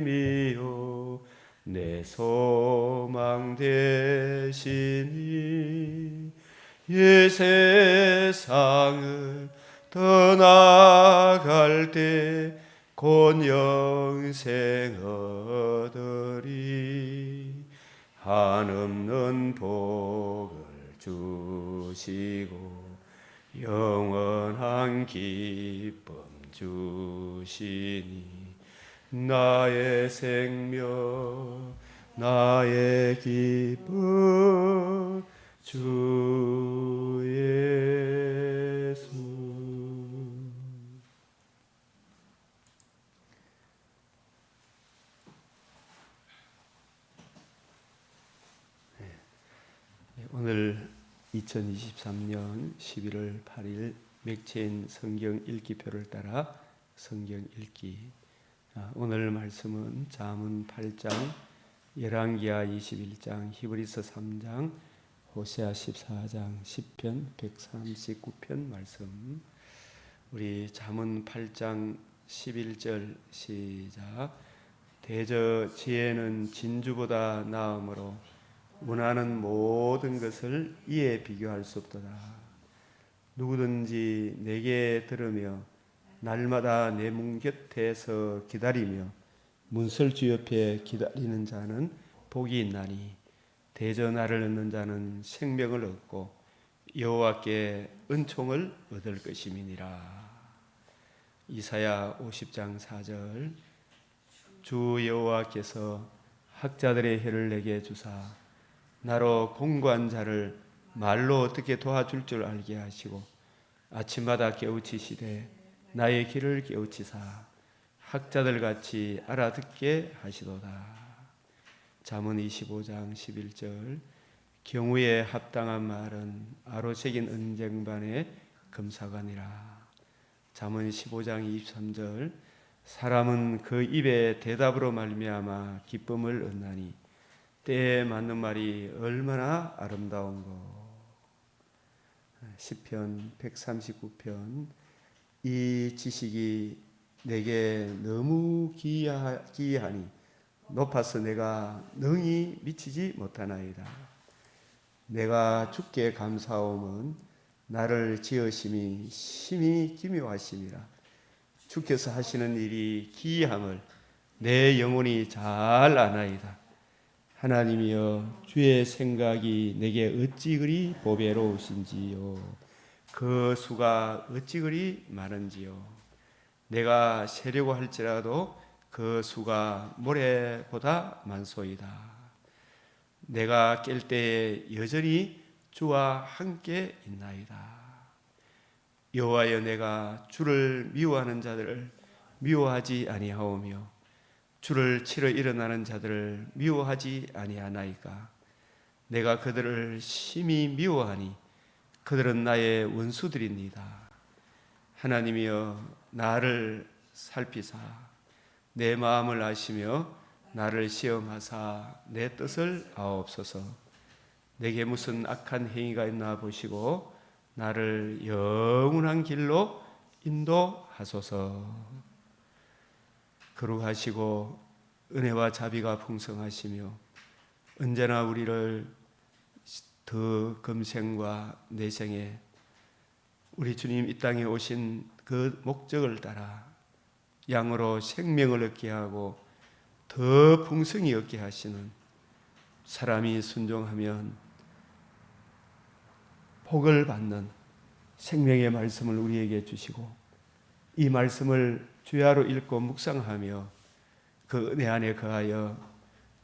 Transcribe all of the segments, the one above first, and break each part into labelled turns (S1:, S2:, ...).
S1: 미요 내 소망 되시니 이 세상을 떠나갈 때 곧 영생 얻으리 한없는 복을 주시고 영원한 기쁨 주시니 나의 생명 나의 기쁨 주 예수. 오늘 2023년 11월 8일 맥체인 성경 읽기표를 따라 성경 읽기. 오늘 말씀은 잠언 8장, 열왕기하 21장, 히브리서 3장, 호세아 14장, 시편 139편 말씀. 우리 잠언 8장 11절 시작. 대저 지혜는 진주보다 나음으로 원하는 모든 것을 이에 비교할 수 없도다. 누구든지 내게 들으며 날마다 내 문 곁에서 기다리며 문설주 옆에 기다리는 자는 복이 있나니 대저 나를 얻는 자는 생명을 얻고 여호와께 은총을 얻을 것임이니라. 이사야 50장 4절. 주 여호와께서 학자들의 혀를 내게 주사 나로 공고한 자를 말로 어떻게 도와줄 줄 알게 하시고 아침마다 깨우치시되 나의 길을 깨우치사 학자들 같이 알아듣게 하시도다. 잠언 25장 11절. 경우에 합당한 말은 아로새긴 은쟁반의 금사관이라. 잠언 15장 23절. 사람은 그 입의 대답으로 말미암아 기쁨을 얻나니 때에 맞는 말이 얼마나 아름다운고. 시편 139편. 이 지식이 내게 너무 기이하니 높아서 내가 능히 미치지 못하나이다. 내가 주께 감사함은 나를 지으심이 심히 기묘하심이라. 주께서 하시는 일이 기이함을 내 영혼이 잘 아나이다. 하나님이여 주의 생각이 내게 어찌 그리 보배로우신지요. 그 수가 어찌 그리 많은지요. 내가 세려고 할지라도 그 수가 모래보다 많소이다. 내가 깰 때에 여전히 주와 함께 있나이다. 여호와여 내가 주를 미워하는 자들을 미워하지 아니하오며 주를 치러 일어나는 자들을 미워하지 아니하나이까. 내가 그들을 심히 미워하니 그들은 나의 원수들입니다. 하나님이여 나를 살피사 내 마음을 아시며 나를 시험하사 내 뜻을 아옵소서. 내게 무슨 악한 행위가 있나 보시고 나를 영원한 길로 인도하소서. 거룩하시고 은혜와 자비가 풍성하시며 언제나 우리를 더 금생과 내생에 우리 주님 이 땅에 오신 그 목적을 따라 양으로 생명을 얻게 하고 더 풍성히 얻게 하시는, 사람이 순종하면 복을 받는 생명의 말씀을 우리에게 주시고 이 말씀을 주야로 읽고 묵상하며 그 은혜 안에 거하여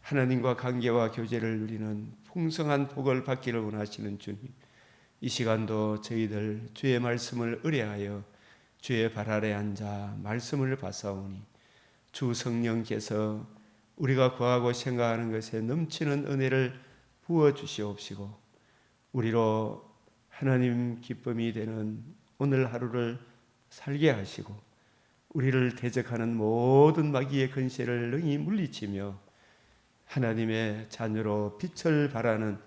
S1: 하나님과 관계와 교제를 누리는 풍성한 복을 받기를 원하시는 주님, 이 시간도 저희들 주의 말씀을 의뢰하여 주의 발 아래 앉아 말씀을 받사오니 주 성령께서 우리가 구하고 생각하는 것에 넘치는 은혜를 부어주시옵시고 우리로 하나님 기쁨이 되는 오늘 하루를 살게 하시고 우리를 대적하는 모든 마귀의 근세를 능히 물리치며 하나님의 자녀로 빛을 발하는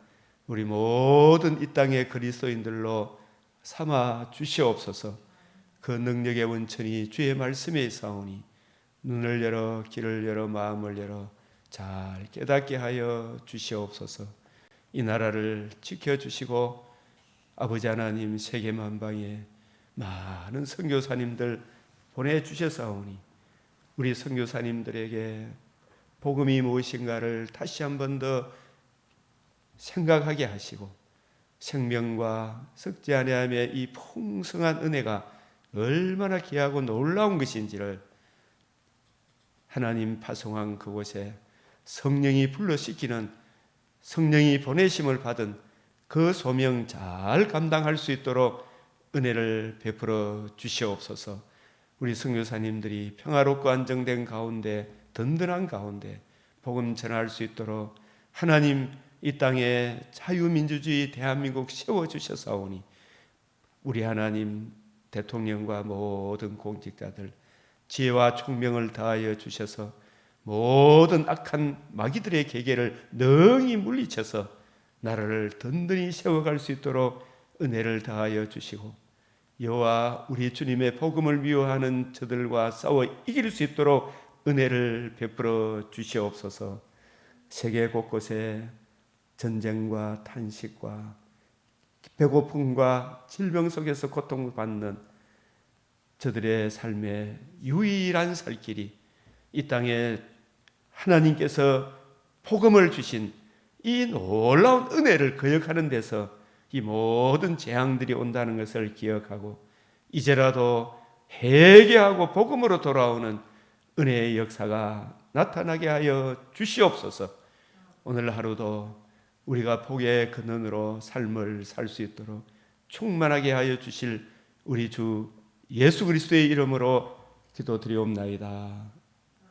S1: 우리 모든 이 땅의 그리스도인들로 삼아 주시옵소서. 그 능력의 원천이 주의 말씀에 있사오니 눈을 열어 귀를 열어 마음을 열어 잘 깨닫게 하여 주시옵소서. 이 나라를 지켜주시고 아버지 하나님 세계 만방에 많은 선교사님들 보내주셨사오니 우리 선교사님들에게 복음이 무엇인가를 다시 한 번 더 생각하게 하시고 생명과 썩지 아니함의 이 풍성한 은혜가 얼마나 귀하고 놀라운 것인지를 하나님 파송한 그곳에 성령이 불러시키는 성령이 보내심을 받은 그 소명 잘 감당할 수 있도록 은혜를 베풀어 주시옵소서. 우리 선교사님들이 평화롭고 안정된 가운데 든든한 가운데 복음 전할 수 있도록 하나님 이 땅에 자유민주주의 대한민국 세워주셨사오니 우리 하나님 대통령과 모든 공직자들 지혜와 총명을 다하여 주셔서 모든 악한 마귀들의 계계를 능히 물리쳐서 나라를 든든히 세워갈 수 있도록 은혜를 다하여 주시고 여호와 우리 주님의 복음을 미워하는 저들과 싸워 이길 수 있도록 은혜를 베풀어 주시옵소서. 세계 곳곳에 전쟁과 탄식과 배고픔과 질병 속에서 고통받는 저들의 삶의 유일한 살 길이 이 땅에 하나님께서 복음을 주신 이 놀라운 은혜를 거역하는 데서 이 모든 재앙들이 온다는 것을 기억하고 이제라도 회개하고 복음으로 돌아오는 은혜의 역사가 나타나게 하여 주시옵소서. 오늘 하루도 우리가 복의 근원으로 삶을 살 수 있도록 충만하게 하여 주실 우리 주 예수 그리스도의 이름으로 기도드리옵나이다.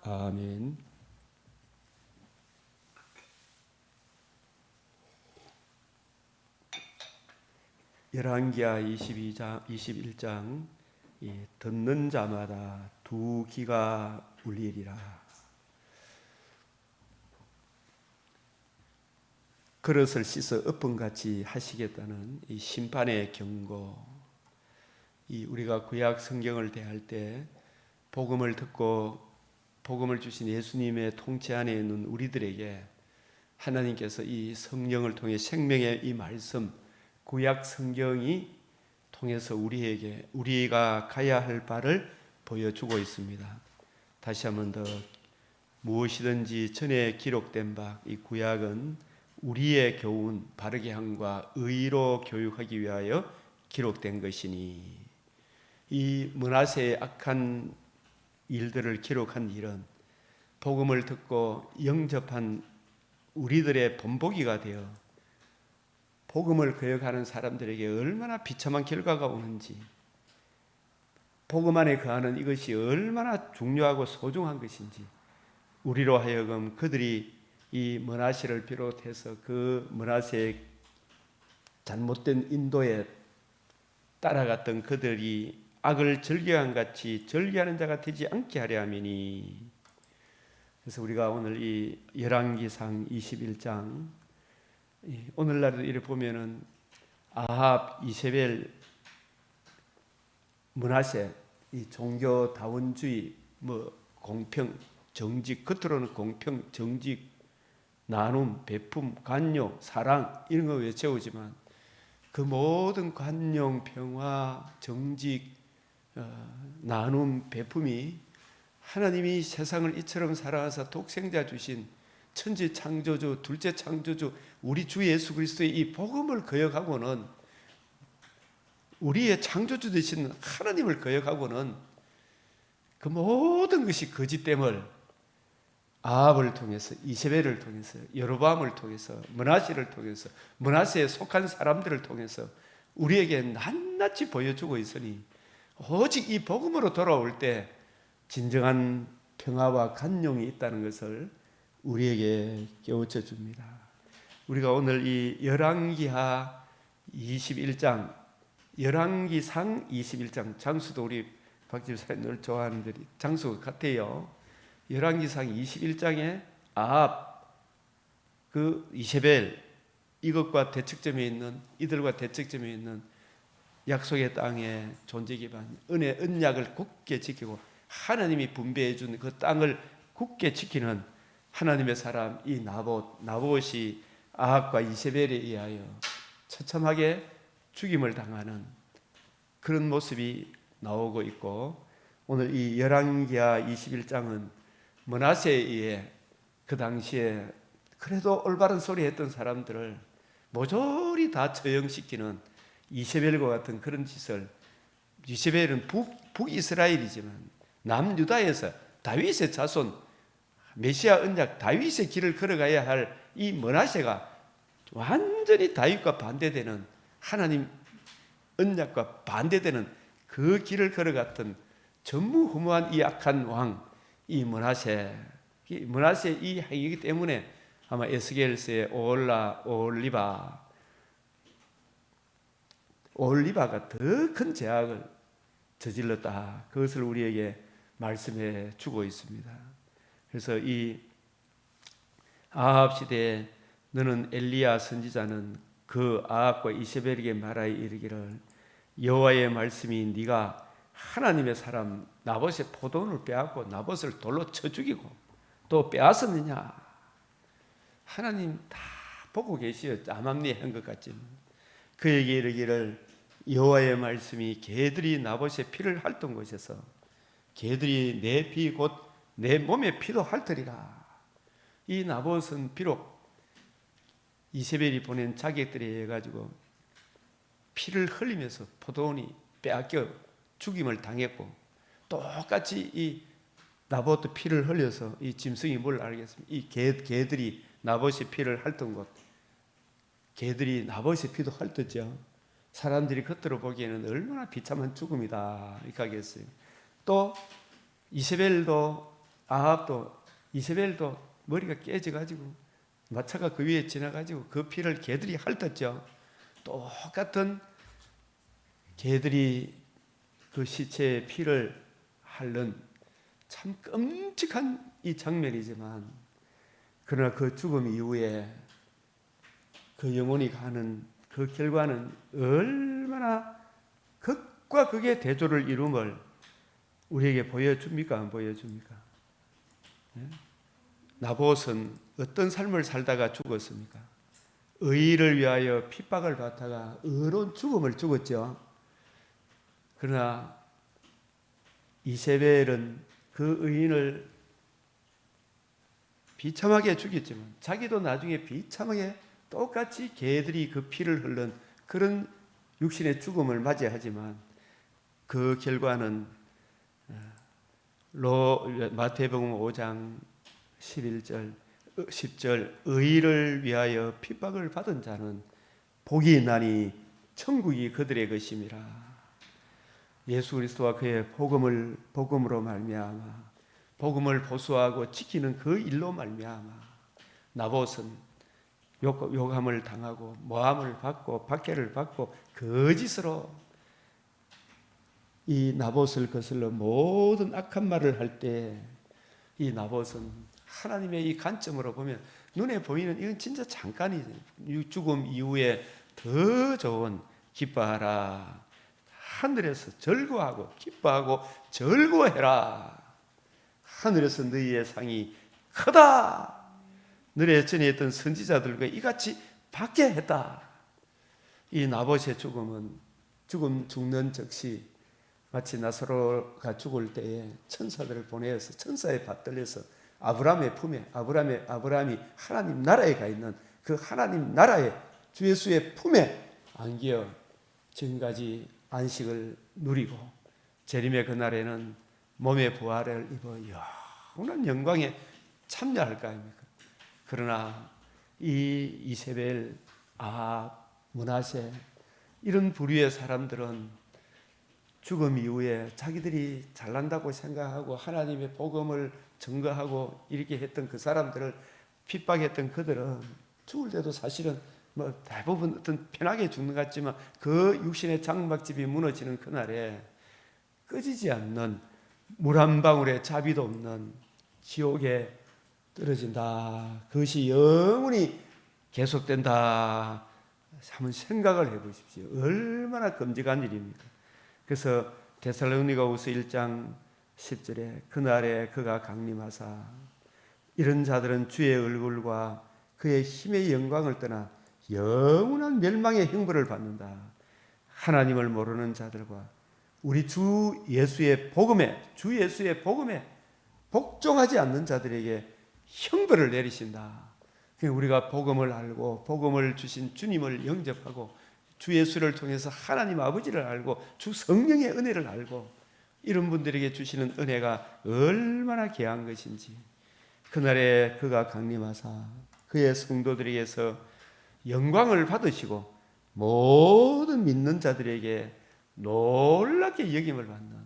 S1: 아멘. 열왕기하 21장 듣는 자마다 두 귀가 울리리라. 그릇을 씻어 엎은같이 하시겠다는 이 심판의 경고. 우리가 구약 성경을 대할 때 복음을 듣고 복음을 주신 예수님의 통치 안에 있는 우리들에게 하나님께서 이 성령을 통해 생명의 이 말씀 구약 성경이 통해서 우리에게 우리가 가야 할 바를 보여주고 있습니다. 다시 한번 더 무엇이든지 전에 기록된 바 이 구약은 우리의 교훈 바르게 함과 의로 교육하기 위하여 기록된 것이니 이 므낫세의 악한 일들을 기록한 일은 복음을 듣고 영접한 우리들의 본보기가 되어 복음을 거역하는 사람들에게 얼마나 비참한 결과가 오는지 복음 안에 거하는 이것이 얼마나 중요하고 소중한 것인지 우리로 하여금 그들이 이 므낫세를 비롯해서 그 므낫세의 잘못된 인도에 따라갔던 그들이 악을 절개한 같이 절개하는 자가 되지 않게 하려 함이니. 그래서 우리가 오늘 이 열왕기상 21장 오늘날도 이를 보면은 아합, 이세벨, 므낫세 이 종교 다원주의 공평 정직 겉으로는 공평 정직 나눔 베품 관용 사랑 이런 거 외쳐오지만 그 모든 관용 평화 정직 나눔 베품이 하나님이 세상을 이처럼 사랑하사 독생자 주신 천지 창조주 둘째 창조주 우리 주 예수 그리스도의 이 복음을 거역하고는 우리의 창조주 되신 하나님을 거역하고는 그 모든 것이 거짓됨을 아합을 통해서 이세벨을 통해서 여로보암을 통해서 므낫세를 통해서 므낫세에 속한 사람들을 통해서 우리에게 낱낱이 보여주고 있으니 오직 이 복음으로 돌아올 때 진정한 평화와 간용이 있다는 것을 우리에게 깨우쳐 줍니다. 우리가 오늘 이 열왕기하 21장 열왕기상 21장 장수도 우리 박집사님 늘 좋아하는 들이 장수 같아요. 열왕기상 21장에 아합 그 이세벨 이것과 대척점에 있는 이들과 대척점에 있는 약속의 땅의 존재 기반 은혜 언약을 굳게 지키고 하나님이 분배해 준 그 땅을 굳게 지키는 하나님의 사람 이 나봇이 아합과 이세벨에 의하여 처참하게 죽임을 당하는 그런 모습이 나오고 있고, 오늘 이 열왕기하 21장은 므낫세에 의해 그 당시에 그래도 올바른 소리 했던 사람들을 모조리 다 처형시키는 이세벨과 같은 그런 짓을, 이세벨은 북이스라엘이지만 남유다에서 다윗의 자손 메시아 언약 다윗의 길을 걸어가야 할 이 므낫세가 완전히 다윗과 반대되는, 하나님 언약과 반대되는 그 길을 걸어갔던 전무후무한 이 악한 왕, 이 므낫세 이 행위이기 때문에 아마 에스겔서의 오홀리바가 더 큰 죄악을 저질렀다, 그것을 우리에게 말씀해 주고 있습니다. 그래서 이 아합 시대에 너는 엘리야 선지자는 그 아합과 이세벨에게 말하여 이르기를, 여호와의 말씀이 네가 하나님의 사람 나봇의 포도원을 빼앗고 나봇을 돌로 쳐 죽이고 또 빼앗았느냐. 하나님 다 보고 계시어 암암리에 한 것 같지만 그에게 이르기를, 여호와의 말씀이 개들이 나봇의 피를 핥던 곳에서 개들이 내 피 곧 내 몸의 피도 핥으리라. 이 나봇은 비록 이세벨이 보낸 자객들에 의해 가지고 피를 흘리면서 포도원이 빼앗겨 죽임을 당했고, 똑같이 이 나봇도 피를 흘려서 이 짐승이 뭘 알겠습니까? 이 개들이 나봇의 피를 핥던 곳, 개들이 나봇의 피도 핥았죠. 사람들이 겉으로 보기에는 얼마나 비참한 죽음이다 이렇게 하겠어요. 또 이세벨도 아합도 이세벨도 머리가 깨져가지고 마차가 그 위에 지나가지고 그 피를 개들이 핥았죠. 똑같은 개들이 그 시체의 피를 핥는 참 끔찍한 이 장면이지만, 그러나 그 죽음 이후에 그 영혼이 가는 그 결과는 얼마나 극과 극의 대조를 이룸을 우리에게 보여줍니까? 안 보여줍니까? 나봇은 어떤 삶을 살다가 죽었습니까? 의를 위하여 핍박을 받다가 의로운 죽음을 죽었죠. 그러나 이세벨은 그 의인을 비참하게 죽였지만 자기도 나중에 비참하게 똑같이 개들이 그 피를 흘른 그런 육신의 죽음을 맞이하지만, 그 결과는 마태복음 5장 11절 10절 의를 위하여 핍박을 받은 자는 복이 있나니 천국이 그들의 것임이라. 예수 그리스도와 그의 복음으로 말미암아 복음을 보수하고 지키는 그 일로 말미암아 나봇은 욕함을 당하고 모함을 받고 박해를 받고 거짓으로 이 나봇을 거슬러 모든 악한 말을 할 때, 이 나봇은 하나님의 이 관점으로 보면 눈에 보이는 이건 진짜 잠깐이지. 죽음 이후에 더 좋은 기뻐하라. 하늘에서 즐거워하고 기뻐하고 즐거워해라. 하늘에서 너희의 상이 크다. 너네 전에 있던 선지자들과 이같이 받게 했다. 이 나봇의 죽는 즉시 마치 나사로가 죽을 때에 천사들을 보내어서 천사에 받들려서 아브라함의 품에 아브라함이 하나님 나라에 가 있는 그 하나님 나라의 주 예수의 품에 안겨 지금까지 안식을 누리고 재림의 그날에는 몸의 부활을 입어 영원한 영광에 참여할 거 아닙니까? 그러나 이 이세벨, 아합, 므낫세 이런 부류의 사람들은 죽음 이후에 자기들이 잘난다고 생각하고 하나님의 복음을 증거하고 이렇게 했던 그 사람들을 핍박했던 그들은 죽을 때도 사실은 뭐 대부분 어떤 편하게 죽는 것 같지만 그 육신의 장막집이 무너지는 그날에 꺼지지 않는 물 한 방울의 자비도 없는 지옥에 떨어진다. 그것이 영원히 계속된다. 한번 생각을 해보십시오. 얼마나 끔찍한 일입니까? 그래서 데살로니가후서 1장 10절에 그날에 그가 강림하사 이런 자들은 주의 얼굴과 그의 힘의 영광을 떠나 영원한 멸망의 형벌을 받는다. 하나님을 모르는 자들과 우리 주 예수의 복음에 복종하지 않는 자들에게 형벌을 내리신다. 우리가 복음을 알고 복음을 주신 주님을 영접하고 주 예수를 통해서 하나님 아버지를 알고 주 성령의 은혜를 알고 이런 분들에게 주시는 은혜가 얼마나 귀한 것인지, 그날에 그가 강림하사 그의 성도들에게서 영광을 받으시고 모든 믿는 자들에게 놀랍게 여김을 받는,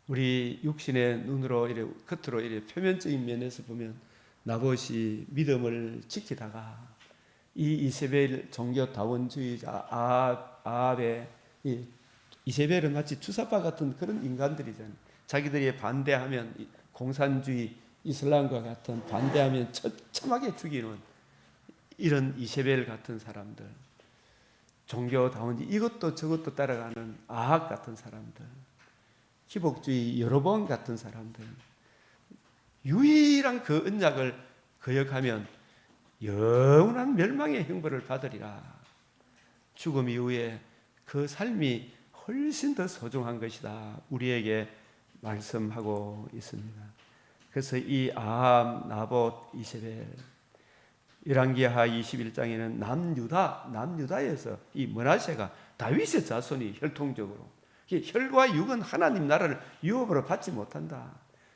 S1: 우리 육신의 눈으로 이래 겉으로 이래 표면적인 면에서 보면 나봇이 믿음을 지키다가 이 이세벨 종교 다원주의자 아합의 이세벨은 마치 주사파 같은 그런 인간들이잖아요. 자기들이 반대하면 공산주의 이슬람과 같은 반대하면 처참하게 죽이는 이런 이세벨 같은 사람들, 종교다원주의 이것도 저것도 따라가는 아합 같은 사람들, 기복주의 여로보암 같은 사람들, 유일한 그 언약을 거역하면 영원한 멸망의 형벌을 받으리라. 죽음 이후에 그 삶이 훨씬 더 소중한 것이다. 우리에게 말씀하고 있습니다. 그래서 이 아합, 나봇, 이세벨, 열왕기하 21장에는 남유다에서 이 므낫세가 다윗의 자손이 혈통적으로, 혈과 육은 하나님 나라를 유업으로 받지 못한다.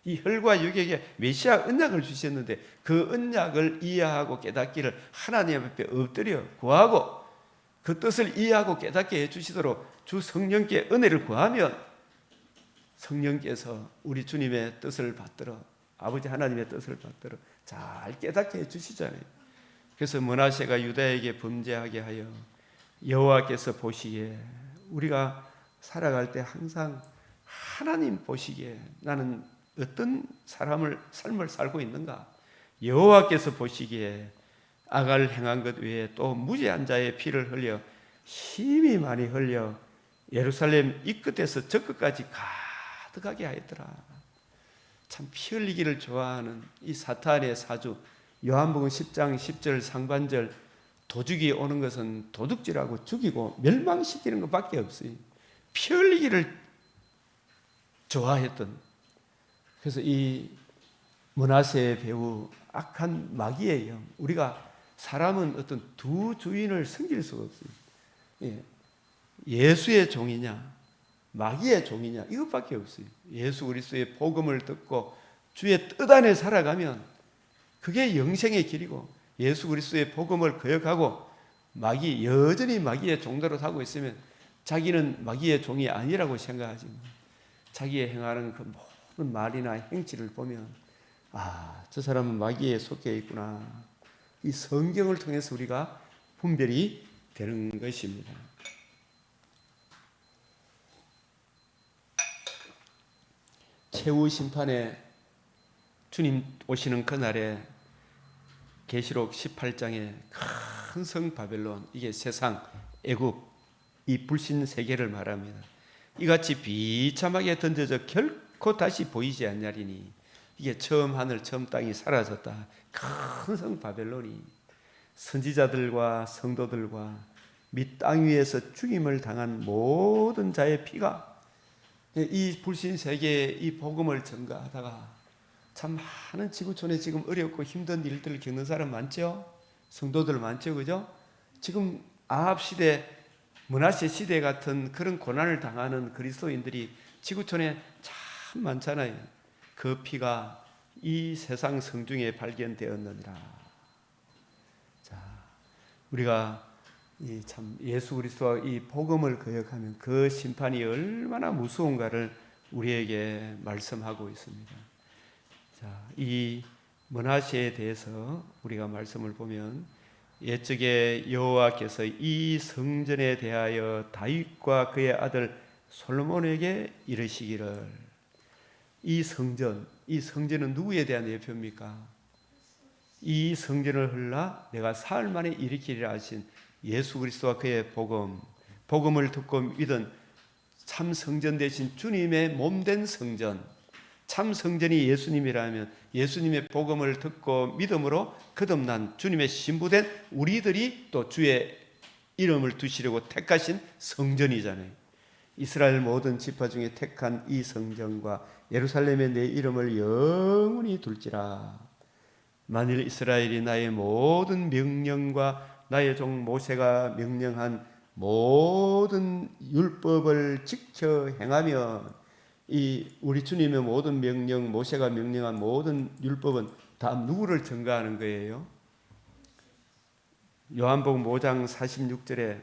S1: 이 혈과 육에게 메시아 언약을 주셨는데 그 언약을 이해하고 깨닫기를 하나님 앞에 엎드려 구하고 그 뜻을 이해하고 깨닫게 해주시도록 주 성령께 은혜를 구하면 성령께서 우리 주님의 뜻을 받들어, 아버지 하나님의 뜻을 받들어 잘 깨닫게 해주시잖아요. 그래서 므낫세가 유다에게 범죄하게 하여 여호와께서 보시기에, 우리가 살아갈 때 항상 하나님 보시기에 나는 어떤 삶을 살고 있는가, 여호와께서 보시기에 악을 행한 것 외에 또 무죄한 자의 피를 흘려 심히 많이 흘려 예루살렘 이 끝에서 저 끝까지 가득하게 하였더라. 참 피 흘리기를 좋아하는 이 사탄의 사주, 요한복음 10장 10절 상반절, 도둑이 오는 것은 도둑질하고 죽이고 멸망시키는 것밖에 없어요. 피 흘리기를 좋아했던, 그래서 이 므낫세의 배후 악한 마귀의 영, 우리가 사람은 어떤 두 주인을 섬길 수가 없어요. 예수의 종이냐 마귀의 종이냐 이것밖에 없어요. 예수 그리스도의 복음을 듣고 주의 뜻 안에 살아가면 그게 영생의 길이고, 예수 그리스도의 복음을 거역하고 여전히 마귀의 종대로 살고 있으면 자기는 마귀의 종이 아니라고 생각하지만 자기의 행하는 그 모든 말이나 행치를 보면 저 사람은 마귀에 속해 있구나. 이 성경을 통해서 우리가 분별이 되는 것입니다. 최후 심판에 주님 오시는 그날에 계시록 18장에 큰 성 바벨론, 이게 세상 애굽 이 불신 세계를 말합니다. 이같이 비참하게 던져져 결코 다시 보이지 않냐리니, 이게 처음 하늘 처음 땅이 사라졌다. 큰 성 바벨론이 선지자들과 성도들과 및 땅 위에서 죽임을 당한 모든 자의 피가 이 불신 세계에 이 복음을 전가하다가 참 많은 지구촌에 지금 어렵고 힘든 일들을 겪는 사람 많죠? 성도들 많죠, 그죠? 지금 아합 시대, 므낫세 시대 같은 그런 고난을 당하는 그리스도인들이 지구촌에 참 많잖아요. 그 피가 이 세상 성중에 발견되었느니라. 자, 우리가 참 예수 그리스도와 이 복음을 거역하면 그 심판이 얼마나 무서운가를 우리에게 말씀하고 있습니다. 자, 이 므낫세에 대해서 우리가 말씀을 보면 옛적에 여호와께서 이 성전에 대하여 다윗과 그의 아들 솔로몬에게 이르시기를, 이 성전은 누구에 대한 예표입니까? 이 성전을 헐라 내가 사흘 만에 일으키리라 하신 예수 그리스도와 그의 복음을 듣고 믿은 참 성전 대신 주님의 몸된 성전, 참 성전이 예수님이라면 예수님의 복음을 듣고 믿음으로 거듭난 주님의 신부된 우리들이 또 주의 이름을 두시려고 택하신 성전이잖아요. 이스라엘 모든 지파 중에 택한 이 성전과 예루살렘에 내 이름을 영원히 둘지라. 만일 이스라엘이 나의 모든 명령과 나의 종 모세가 명령한 모든 율법을 지켜 행하면, 이 우리 주님의 모든 명령, 모세가 명령한 모든 율법은 다 누구를 증가하는 거예요? 요한복음 5장 46절에,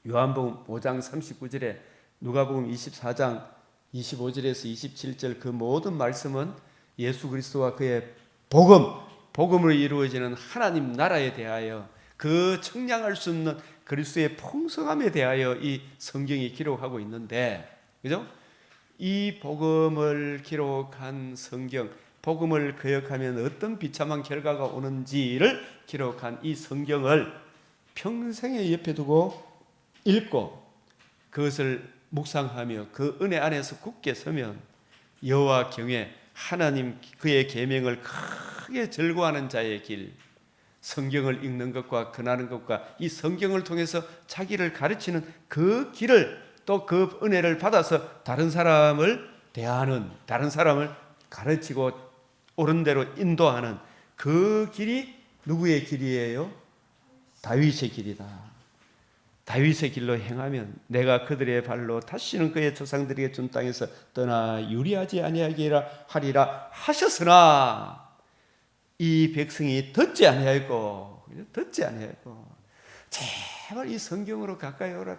S1: 요한복음 5장 39절에, 누가복음 24장 25절에서 27절 그 모든 말씀은 예수 그리스도와 그의 복음으로 이루어지는 하나님 나라에 대하여, 그 청량할 수 없는 그리스도의 풍성함에 대하여 이 성경이 기록하고 있는데, 그죠? 이 복음을 기록한 성경, 복음을 거역하면 어떤 비참한 결과가 오는지를 기록한 이 성경을 평생에 옆에 두고 읽고 그것을 묵상하며 그 은혜 안에서 굳게 서면 여호와 경외, 하나님 그의 계명을 크게 즐거워하는 자의 길, 성경을 읽는 것과 권하는 것과 이 성경을 통해서 자기를 가르치는 그 길을, 또 그 은혜를 받아서 다른 사람을 대하는, 다른 사람을 가르치고 옳은 대로 인도하는 그 길이 누구의 길이에요? 다윗의 길이다. 다윗의 길로 행하면 내가 그들의 발로 다시는 그의 조상들에게 준 땅에서 떠나 유리하지 아니하리라 하리라 하셨으나 이 백성이 듣지 아니하였고, 제발 이 성경으로 가까이 오라,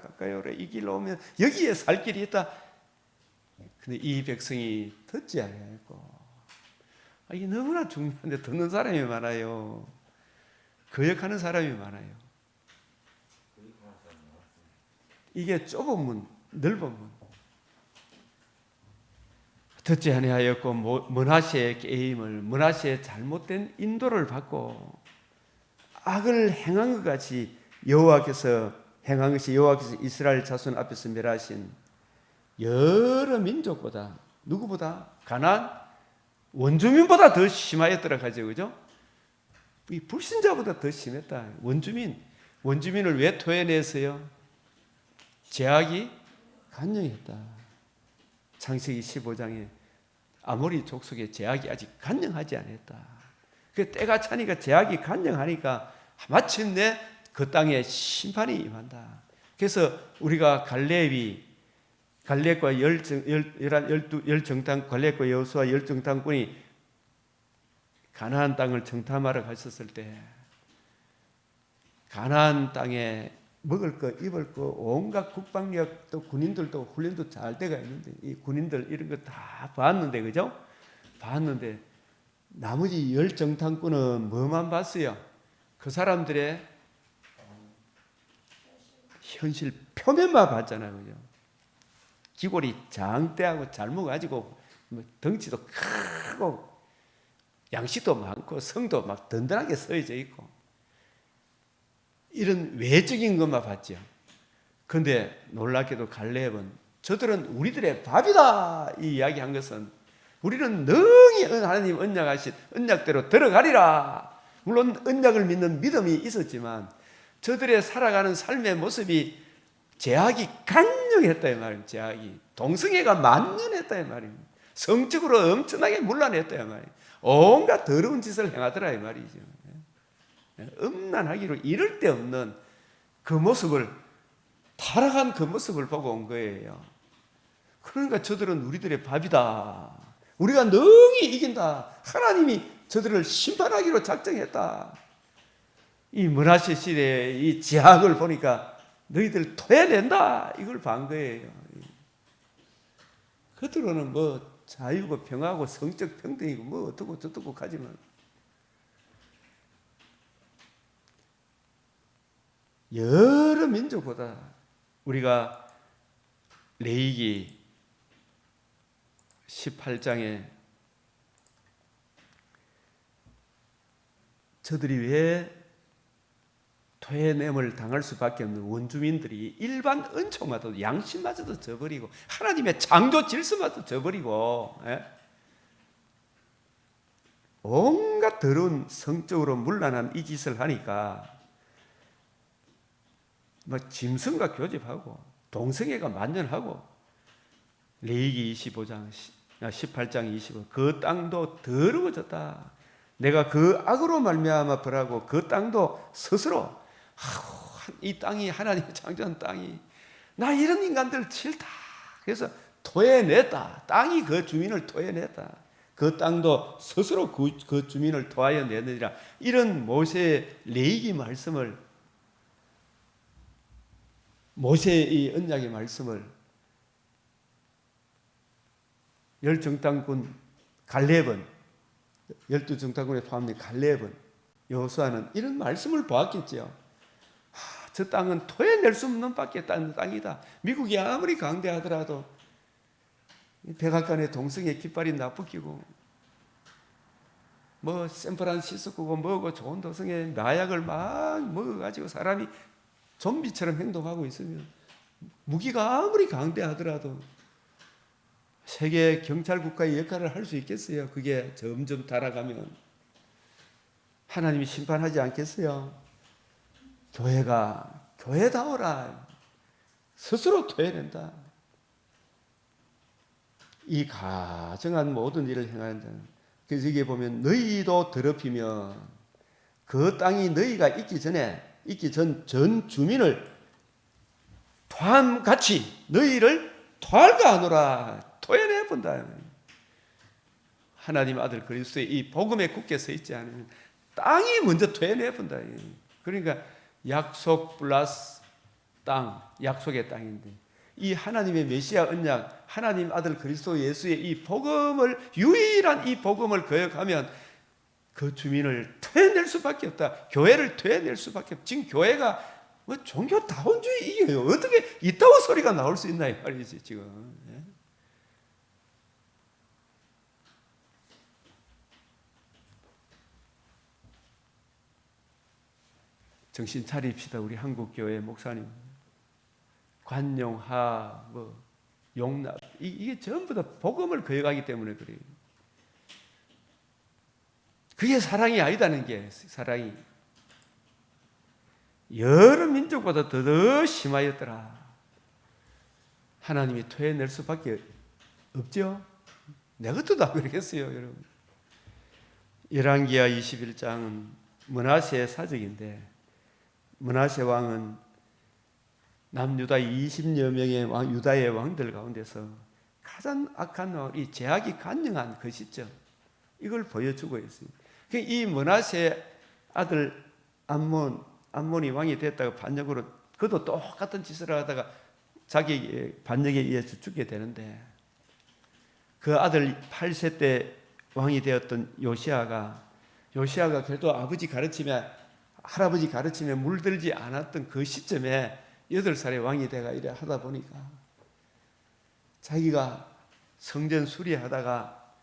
S1: 이 길로 오면 여기에 살 길이 있다. 근데 이 백성이 듣지 아니하였고, 이게 너무나 중요한데 듣는 사람이 많아요. 거역하는 사람이 많아요. 이게 좁은 문, 넓은 문. 듣지 아니하였고 므낫세의 게임을, 므낫세의 잘못된 인도를 받고 악을 행한 것 같이 여호와께서 행한 것이, 여호와께서 이스라엘 자손 앞에서 멸하신 여러 민족보다, 누구보다, 가나안 원주민보다 더 심하였더라 하죠, 그죠? 이 불신자보다 더 심했다. 원주민을 왜 토해냈어요? 제약이 간영했다. 창세기 15장에 아모리 족속의 제약이 아직 간영하지 않았다. 그 때가 차니까 제약이 간영하니까 마침내 그 땅에 심판이 임한다. 그래서 우리가 갈렙과 갈렙과 여호수아 열정탐꾼이 가나안 땅을 정탐하러 가셨을 때 가나안 땅에 먹을 거, 입을 거, 온갖 국방력, 또 군인들도 훈련도 잘 돼가 있는데, 이 군인들 이런 거 다 봤는데, 그죠? 봤는데, 나머지 열 정탐꾼은 뭐만 봤어요? 그 사람들의 현실 표면만 봤잖아요, 그죠? 기골이 장대하고 잘 먹어가지고, 덩치도 크고, 양식도 많고, 성도 막 든든하게 서여져 있고, 이런 외적인 것만 봤죠. 그런데 놀랍게도 갈렙은 저들은 우리들의 밥이다 이 이야기한 것은, 우리는 능히 하나님 언약하신 언약대로 들어가리라. 물론 언약을 믿는 믿음이 있었지만 저들의 살아가는 삶의 모습이 제약이 간영했다 이 말이에요. 제약이 동성애가 만연했다 이 말이에요. 성적으로 엄청나게 문란했다 이 말이에요. 온갖 더러운 짓을 행하더라 이 말이죠. 음란하기로 이를 데 없는 그 모습을, 타락한 그 모습을 보고 온 거예요. 그러니까 저들은 우리들의 밥이다. 우리가 능히 이긴다. 하나님이 저들을 심판하기로 작정했다. 이 므낫세 시대의 이 제약을 보니까 너희들 토해낸다. 이걸 반 거예요. 겉으로는 뭐 자유고 평화고 성적 평등이고 뭐 어떻고 저떻고 하지만 여러 민족보다 우리가 레위기 18장에 저들이 왜 토해냄을 당할 수밖에 없는 원주민들이 일반 은총마도 양심마저도 저버리고 하나님의 창조 질서마저 저버리고 온갖 더러운 성적으로 문란한 이 짓을 하니까 짐승과 교집하고 동성애가 만연하고 레위기 25장 18장 25 그 땅도 더러워졌다. 내가 그 악으로 말미암아 벌하고 그 땅도 스스로 이 땅이 하나님이 창조한 땅이 나 이런 인간들 싫다. 그래서 토해냈다. 땅이 그 주민을 토해냈다. 그 땅도 스스로 그 주민을 토하여 내느니라. 이런 모세의 레위기 말씀을 모세의 이 언약의 말씀을 열정탐꾼 갈렙은 12정탐꾼에 포함된 갈렙은 여호수아는 이런 말씀을 보았겠죠. 저 땅은 토해낼 수 없는 밖에 땅이다. 미국이 아무리 강대하더라도 백악관의 동성애 깃발이 나쁘기고 뭐 샌프란시스코고 뭐고 좋은 도성에 마약을 막 먹어가지고 사람이 좀비처럼 행동하고 있으면 무기가 아무리 강대하더라도 세계 경찰 국가의 역할을 할 수 있겠어요? 그게 점점 달아가면 하나님이 심판하지 않겠어요? 교회가 교회다워라. 스스로 토해낸다. 이 가정한 모든 일을 행하는 자는 그래서 여기에 보면 너희도 더럽히면 그 땅이 너희가 있기 전 주민을 토함같이 너희를 토할까 하노라. 토해내본다. 하나님 아들 그리스도의 이 복음에 굳게 서 있지 않으면 땅이 먼저 토해내본다. 그러니까 약속 플러스 땅, 약속의 땅인데 이 하나님의 메시아 언약, 하나님 아들 그리스도 예수의 이 복음을 유일한 이 복음을 거역하면 그 주민을 토해낼 수밖에 없다. 교회를 토해낼 수밖에 없다. 지금 교회가 뭐 종교 다원주의예요. 어떻게 이따위 소리가 나올 수 있나 이 말이지 지금. 정신 차립시다. 우리 한국교회 목사님. 관용하, 용납 이게 전부 다 복음을 거역하기 때문에 그래요. 그게 사랑이 아니다는 게 사랑이 여러 민족보다 더 심하였더라. 하나님이 토해낼 수밖에 없죠. 내 것도 다 그러겠어요, 여러분. 열왕기하 21장은 므낫세의 사적인데 므낫세 왕은 남유다 20여 명의 유다의 왕들 가운데서 가장 악한 왕, 이 제약이 간영한 그 시점 이걸 보여주고 있습니다. 이 므낫세 아들 암몬이 왕이 됐다가 반역으로 그도 똑같은 짓을 하다가 자기 반역에 의해서 죽게 되는데 그 아들 8세 때 왕이 되었던 요시아가 그래도 아버지 가르치며 할아버지 가르치며 물들지 않았던 그 시점에 8살의 왕이 돼가 이래 하다 보니까 자기가 성전 수리하다가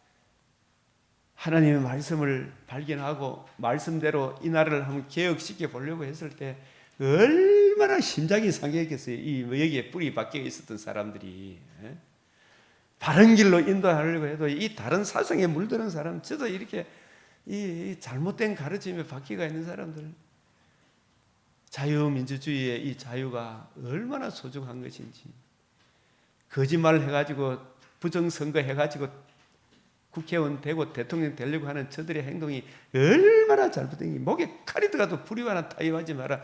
S1: 하나님의 말씀을 발견하고 말씀대로 이 나라를 한번 개혁시켜 보려고 했을 때 얼마나 심장이 상했겠어요. 이 여기에 뿌리 박혀 있었던 사람들이 바른 길로 인도하려고 해도 이 다른 사상에 물드는 사람, 저도 이렇게 이 잘못된 가르침에 박혀가 있는 사람들, 자유민주주의의 이 자유가 얼마나 소중한 것인지, 거짓말을 해가지고 부정선거 해가지고 국회의원 되고 대통령 되려고 하는 저들의 행동이 얼마나 잘못된 게, 목에 칼이 들어가도 불이 하나 타협하지 마라.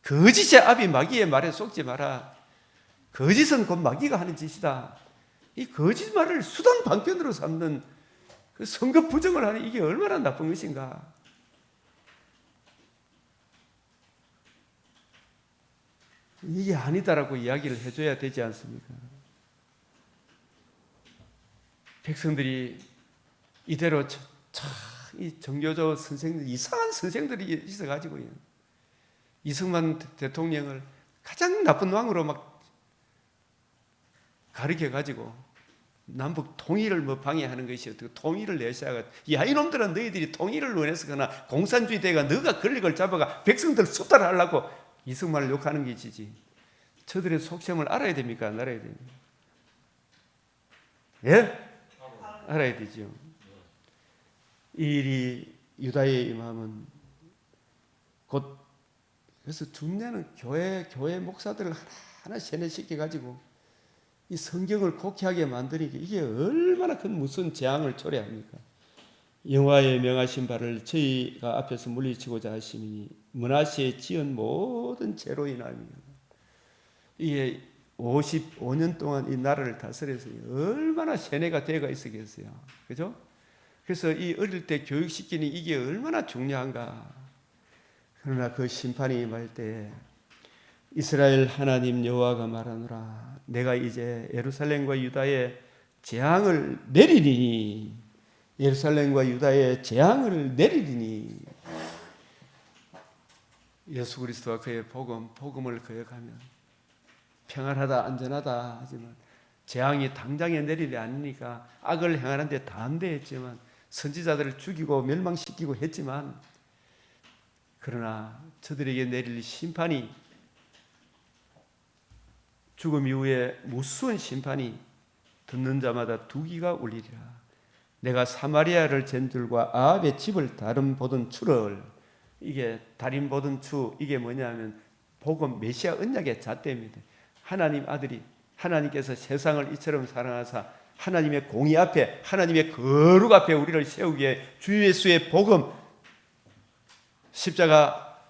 S1: 거짓의 압이 마귀의 말에 속지 마라. 거짓은 곧 마귀가 하는 짓이다. 이 거짓말을 수단 방편으로 삼는 그 선거 부정을 하는 이게 얼마나 나쁜 것인가. 이게 아니다라고 이야기를 해줘야 되지 않습니까? 백성들이 이대로 이 정교조 선생들, 이상한 선생들이 있어가지고요. 이승만 대통령을 가장 나쁜 왕으로 막 가르쳐가지고 남북 통일을 뭐 방해하는 것이 어떻게 통일을 내세워가, 야 이놈들은 너희들이 통일을 원해서거나 공산주의 대가 너가 권력을 잡아가 백성들 수탈하려고 이승만을 욕하는 것이지. 저들의 속셈을 알아야 됩니까? 안 알아야 됩니까? 예? 알아야 되죠. 이 일이 유다에 임하면 곧, 그래서 중년은 교회 목사들을 하나 세뇌시켜 가지고 이 성경을 곡해하게 만드니까 이게 얼마나 큰 무슨 재앙을 초래합니까? 여호와의 명하신 바를 저희가 앞에서 물리치고자 하시니 므낫세의 지은 모든 죄로 인함이요. 이게 55년 동안 이 나라를 다스려서 얼마나 세뇌가 되어 있었겠어요. 그죠? 그래서 이 어릴 때 교육시키는 이게 얼마나 중요한가. 그러나 그 심판이 임할 때 이스라엘 하나님 여호와가 말하노라, 내가 이제 예루살렘과 유다에 재앙을 내리리니, 예루살렘과 유다에 재앙을 내리리니. 예수 그리스도와 그의 복음을 거역하면 평안하다 안전하다 하지만 재앙이 당장에 내리지 않으니까 악을 행하는데 담대했지만, 선지자들을 죽이고 멸망시키고 했지만, 그러나 저들에게 내릴 심판이, 죽음 이후에 무수한 심판이 듣는 자마다 두기가 울리리라. 내가 사마리아를 잰 줄과 아합의 집을 다름 보던 추를, 이게 다림 보던 추, 이게 뭐냐면 복음 메시아 언약의 잣대입니다. 하나님 아들이, 하나님께서 세상을 이처럼 사랑하사 하나님의 공의 앞에, 하나님의 거룩 앞에 우리를 세우기에 주 예수의 복음, 십자가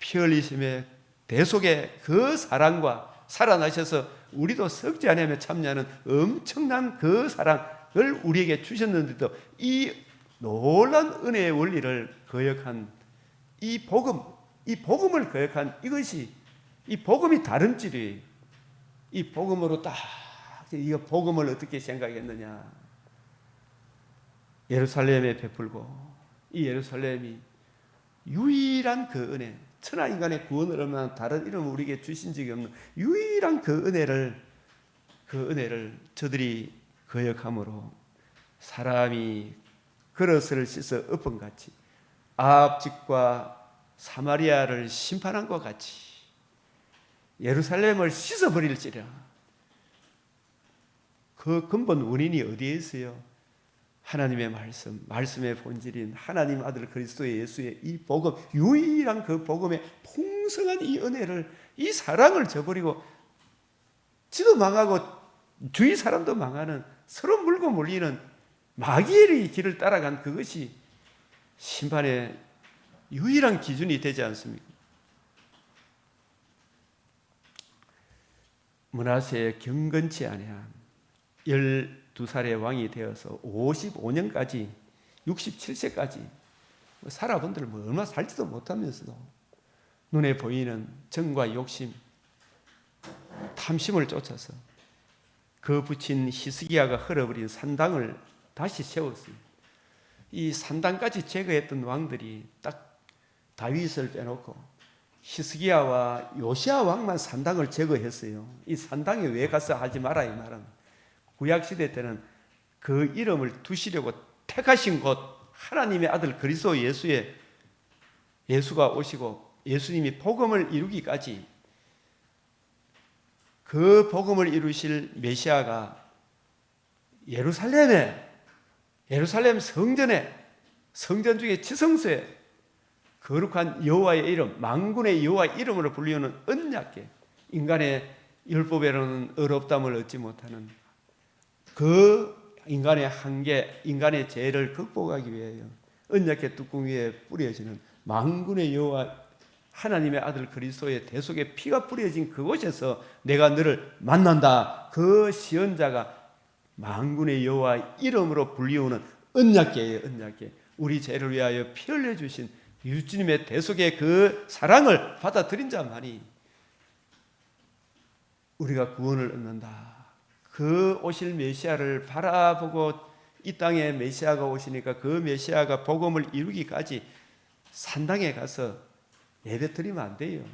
S1: 피 흘리심의 대속의 그 사랑과 살아나셔서 우리도 썩지 않으며 참여하는 엄청난 그 사랑을 우리에게 주셨는데도 이 놀라운 은혜의 원리를 거역한 이 복음을 거역한 이것이, 이 복음이 다름질이에요. 이 복음으로 딱, 이 복음을 어떻게 생각했느냐. 예루살렘에 베풀고, 이 예루살렘이 유일한 그 은혜, 천하 인간의 구원을 얼마나 다른 이름을 우리에게 주신 적이 없는 유일한 그 은혜를 저들이 거역함으로 사람이 그릇을 씻어 엎은같이 아합 집과 사마리아를 심판한 것 같이 예루살렘을 씻어버릴지라. 그 근본 원인이 어디에 있어요? 하나님의 말씀의 본질인 하나님 아들 그리스도 예수의 이 복음, 유일한 그 복음의 풍성한 이 은혜를, 이 사랑을 저버리고 지도 망하고 주위 사람도 망하는, 서로 물고 물리는 마귀의 길을 따라간 그것이 심판의 유일한 기준이 되지 않습니까? 므낫세의 경건치 아니한 12살의 왕이 되어서 55년까지 67세까지 살아본들 뭐 얼마 살지도 못하면서도 눈에 보이는 정과 욕심, 탐심을 쫓아서 그 붙인 히스기야가 헐어버린 산당을 다시 세웠어요. 이 산당까지 제거했던 왕들이 딱 다윗을 빼놓고 히스기야와 요시야 왕만 산당을 제거했어요. 이 산당에 왜 가서 하지 마라 이 말은, 구약시대 때는 그 이름을 두시려고 택하신 곳, 하나님의 아들 그리스도 예수가 오시고 예수님이 복음을 이루기까지, 그 복음을 이루실 메시아가 예루살렘 성전 중에 지성소에 거룩한 여호와의 이름, 만군의 여호와 이름으로 불리우는 언약궤, 인간의 율법에로는 어렵담을 얻지 못하는 그 인간의 한계, 인간의 죄를 극복하기 위하여 언약궤 뚜껑 위에 뿌려지는 만군의 여호와 하나님의 아들 그리스도의 대속의 피가 뿌려진 그곳에서 내가 너를 만난다. 그 시언자가 만군의 여호와 이름으로 불리우는 언약궤예요. 언약궤. 우리 죄를 위하여 피 흘려주신 예수님의 대속의 그 사랑을 받아들인 자만이 우리가 구원을 얻는다. 그 오실 메시아를 바라보고 이 땅에 메시아가 오시니까 그 메시아가 복음을 이루기까지 산당에 가서 예배드리면 안 돼요.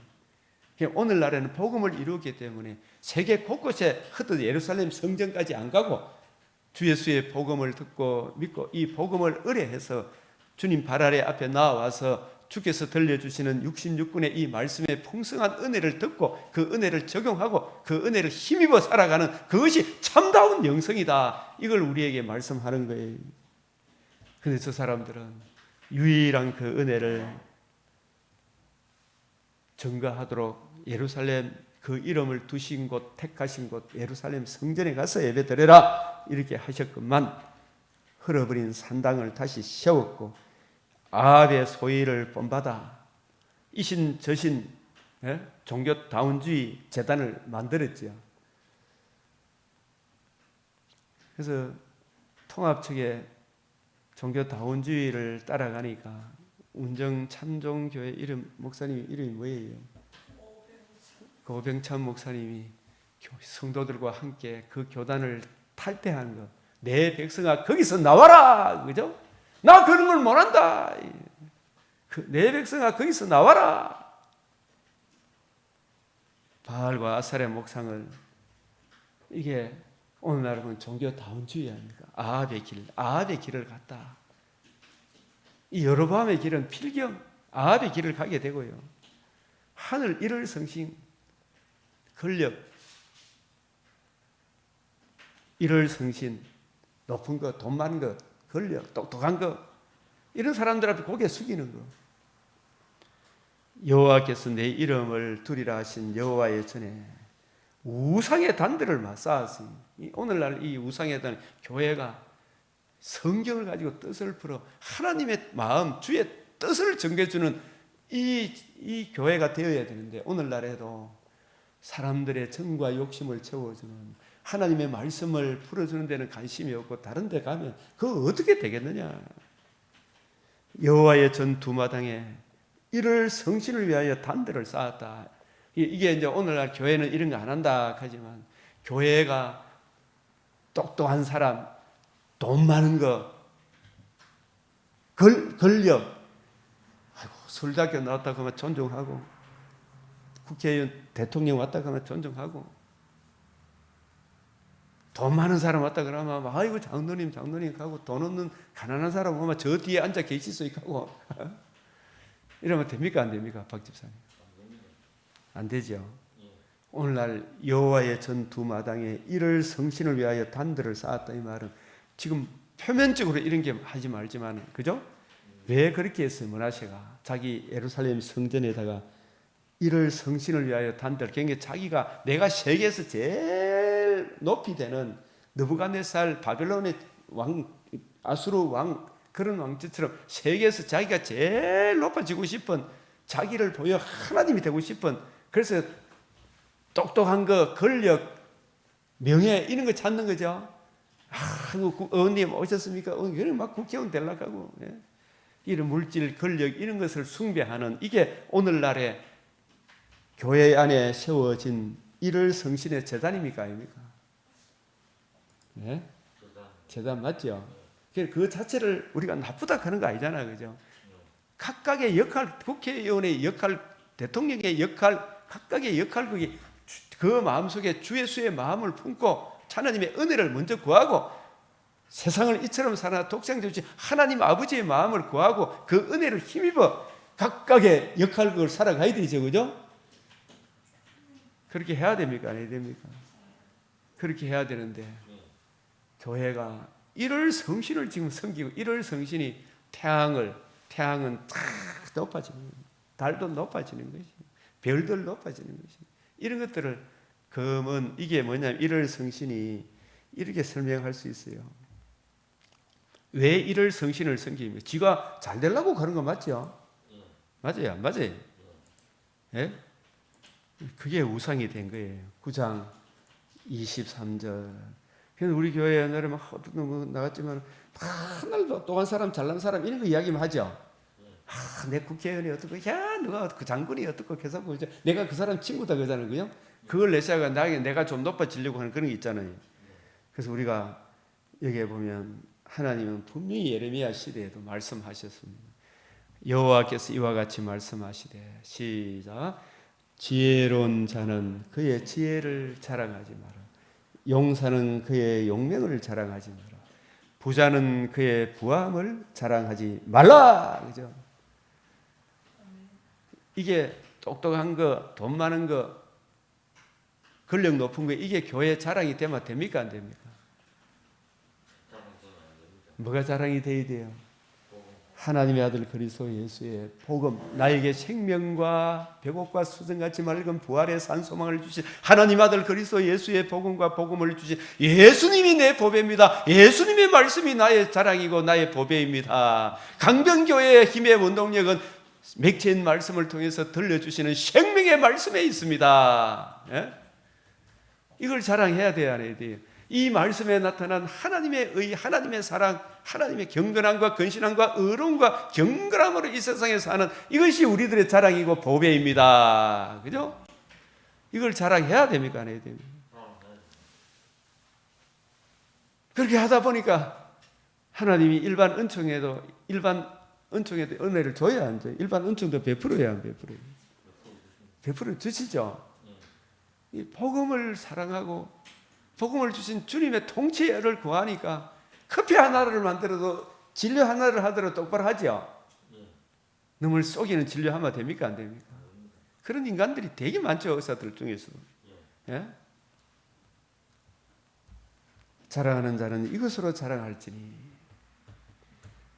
S1: 오늘날에는 복음을 이루기 때문에 세계 곳곳에 흩어져 예루살렘 성전까지 안 가고 주 예수의 복음을 듣고 믿고 이 복음을 의뢰해서 주님 발 아래 앞에 나와서 주께서 들려주시는 66군의 이 말씀의 풍성한 은혜를 듣고 그 은혜를 적용하고 그 은혜를 힘입어 살아가는 그것이 참다운 영성이다. 이걸 우리에게 말씀하는 거예요. 그런데 저 사람들은 유일한 그 은혜를 증거하도록 예루살렘 그 이름을 두신 곳, 택하신 곳 예루살렘 성전에 가서 예배드려라 이렇게 하셨건만 흘러버린 산당을 다시 세웠고 아합의 소위를 본받아 이신 저신 종교다운주의 재단을 만들었죠. 그래서 통합 측에 종교다운주의를 따라가니까 운정참종교회 목사님 이름이 뭐예요? 고병찬 목사님이 성도들과 함께 그 교단을 탈퇴한 거. 내 백성아 거기서 나와라, 그죠? 나 그런 걸 못한다. 내 백성아 거기서 나와라. 바알과 아사레 목상을 이게 오늘날은 종교다운주의 아닙니까? 아합의 길을 갔다. 이 여로보암의 길은 필경 아합의 길을 가게 되고요. 하늘 일월 성신 권력 일월 성신 높은 것, 돈 많은 것, 권력, 똑똑한 것 이런 사람들 앞에 고개 숙이는 거. 여호와께서 내 이름을 두리라 하신 여호와의 전에 우상의 단들을 쌓았으니 오늘날 이 우상의 단 교회가 성경을 가지고 뜻을 풀어 하나님의 마음, 주의 뜻을 전개해주는 이 교회가 되어야 되는데 오늘날에도 사람들의 정과 욕심을 채워주는 하나님의 말씀을 풀어주는 데는 관심이 없고 다른 데 가면 그거 어떻게 되겠느냐. 여호와의 전 두마당에 이를 성신을 위하여 단들을 쌓았다. 이게 이제 오늘날 교회는 이런 거 안 한다 하지만 교회가 똑똑한 사람, 돈 많은 거, 권력, 서울대학교 나왔다 그러면 존중하고 국회의원, 대통령 왔다 그러면 존중하고 돈 많은 사람 왔다 그러면 아이고 장로님 하고 돈 없는 가난한 사람 오면 저 뒤에 앉아 계실 수 있고 이러면 됩니까 안 됩니까 박 집사님? 안 되죠. 오늘날 여호와의 전 두 마당에 이를 성신을 위하여 단들을 쌓았다 이 말은 지금 표면적으로 이런 게 하지 말지만 그죠? 왜 그렇게 했어요? 므낫세가 자기 예루살렘 성전에다가 이를 성신을 위하여 단들 그러니까 자기가 내가 세계에서 제일 높이 되는 느부갓네살 바벨론의 왕 아수르 왕 그런 왕처럼 세계에서 자기가 제일 높아지고 싶은 자기를 보여 하나님이 되고 싶은 그래서 똑똑한 거 권력 명예 이런 거 찾는 거죠. 의원님 오셨습니까? 그냥 막 국회의원 되려고 하고 이런 물질 권력 이런 것을 숭배하는 이게 오늘날의 교회 안에 세워진 이를 성신의 재단입니까 아닙니까? 네? 재단 맞죠? 그 자체를 우리가 나쁘다 하는 거 아니잖아요, 그죠? 각각의 역할, 국회의원의 역할, 대통령의 역할, 각각의 역할 그 마음속에 주 예수의 마음을 품고 하나님의 은혜를 먼저 구하고 세상을 이처럼 살아 독생자주신 하나님 아버지의 마음을 구하고 그 은혜를 힘입어 각각의 역할을 살아가야 되죠, 그죠? 그렇게 해야 됩니까? 안 해야 됩니까? 그렇게 해야 되는데 교회가 일월 성신을 지금 섬기고 일월 성신이 태양은 탁 높아지는 거예요. 달도 높아지는 것이 별들 높아지는 것이 이런 것들을 그러면 이게 뭐냐면 일월 성신이 이렇게 설명할 수 있어요. 왜 일월 성신을 섬깁니까? 지가 잘 되려고 그런 거 맞죠? 맞아요? 안 맞아요? 예? 그게 우상이 된 거예요. 9장 23절. 그래서 우리 교회 옛날에 막 나갔지만 하늘도 또한 사람 잘난 사람 이런 거 이야기만 하죠. 내 국회의원이 어떻고, 누가 그 장군이 어떻고 계속 내가 그 사람 친구다 그러잖아요, 그죠? 그걸 내세가 내가 좀 높아지려고 하는 그런 게 있잖아요. 그래서 우리가 여기에 보면 하나님은 분명히 예레미야 시대에도 말씀하셨습니다. 여호와께서 이와 같이 말씀하시되 시작. 지혜로운 자는 그의 지혜를 자랑하지 마라. 용사는 그의 용맹을 자랑하지 마라. 부자는 그의 부함을 자랑하지 말라. 그죠? 이게 똑똑한 거, 돈 많은 거, 권력 높은 거, 이게 교회 자랑이 되면 됩니까? 안 됩니까? 뭐가 자랑이 돼야 돼요? 하나님의 아들 그리스도 예수의 복음, 나에게 생명과 백옥과 수정같이 맑은 부활의 산소망을 주신 하나님 아들 그리스도 예수의 복음과 복음을 주신 예수님이 내 보배입니다. 예수님의 말씀이 나의 자랑이고 나의 보배입니다. 강변교회의 힘의 원동력은 맥체인 말씀을 통해서 들려주시는 생명의 말씀에 있습니다. 예? 이걸 자랑해야 돼야 안 해야 돼요? 이 말씀에 나타난 하나님의 의, 하나님의 사랑, 하나님의 경건함과 건실함과 의로움과 경건함으로 이 세상에 사는 이것이 우리들의 자랑이고 보배입니다. 그죠? 이걸 자랑해야 됩니까? 안 해야 됩니까? 그렇게 하다 보니까 하나님이 일반 은총에도 은혜를 줘야 안 줘요? 일반 은총도 베풀어야 안 베풀어요? 베풀어 주시죠? 이 복음을 사랑하고 복음을 주신 주님의 통치를 구하니까 커피 하나를 만들어도 진료 하나를 하더라도 똑바로 하죠. 너물 속이는 진료하면 됩니까? 안 됩니까? 그런 인간들이 되게 많죠. 의사들 중에서도. 예? 자랑하는 자는 이것으로 자랑할지니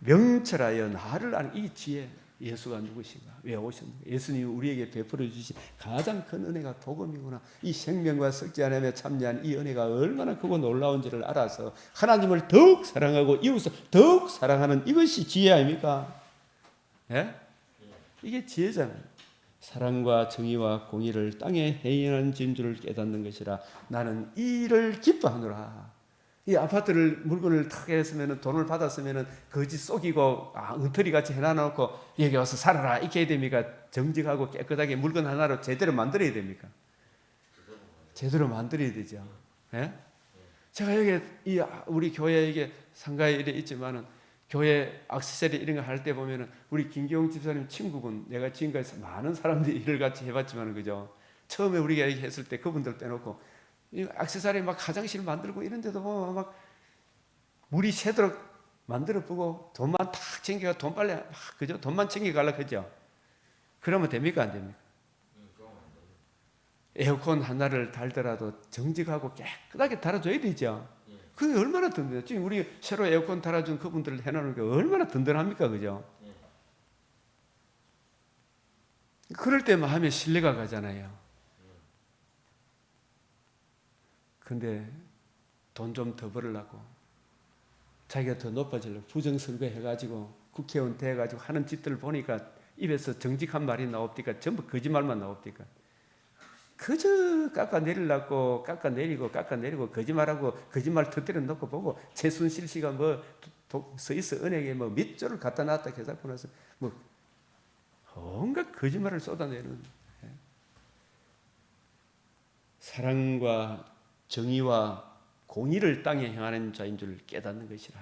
S1: 명철하여 나를 아는 이 지혜. 예수가 누구신가? 왜 오셨는가? 예수님이 우리에게 베풀어 주신 가장 큰 은혜가 복음이구나. 이 생명과 썩지 않으며 참여한 이 은혜가 얼마나 크고 놀라운지를 알아서 하나님을 더욱 사랑하고 이웃을 더욱 사랑하는 이것이 지혜 아닙니까? 예? 이게 지혜잖아요. 사랑과 정의와 공의를 땅에 행하는 진주를 깨닫는 것이라. 나는 이를 기뻐하노라. 이 아파트를 물건을 탁 했으면 돈을 받았으면 거지 속이고 엉터리 같이 해놔놓고 여기 와서 살아라 이렇게 해야 됩니까? 정직하고 깨끗하게 물건 하나로 제대로 만들어야 됩니까? 제대로 만들어야 되죠. 예? 제가 여기 우리 교회 이게 상가에 이래 있지만은 교회 액세서리 이런 거 할 때 보면은 우리 김기용 집사님 친구분, 내가 지금까지 많은 사람들이 일을 같이 해봤지만은 그죠? 처음에 우리가 이렇게 했을 때 그분들 빼놓고 이 액세서리 막 화장실 만들고 이런 데도 보면 막 물이 새도록 만들어 보고 돈만 탁 챙겨가 돈 빨리 그죠? 돈만 챙겨가려고 하죠. 그러면 됩니까? 안 됩니까? 에어컨 하나를 달더라도 정직하고 깨끗하게 달아줘야 되죠. 그게 얼마나 든든해요. 지금 우리 새로 에어컨 달아준 그분들 해놓는 게 얼마나 든든합니까? 그죠? 그럴 때 마음에 신뢰가 가잖아요. 근데 돈 좀 더 벌으려고 자기가 더 높아지려고 부정선거 해가지고 국회의원 돼가지고 하는 짓들을 보니까 입에서 정직한 말이 나옵니까? 전부 거짓말만 나옵니까? 그저 깎아내리려고 깎아내리고 거짓말하고 거짓말 터뜨려 놓고 보고 최순실 씨가 뭐 스위스 은행에 뭐 몇 조를 갖다 놨다 계산하고 나서 뭐 온갖 거짓말을 쏟아내는 사랑과 정의와 공의를 땅에 행하는 자인 줄 깨닫는 것이라.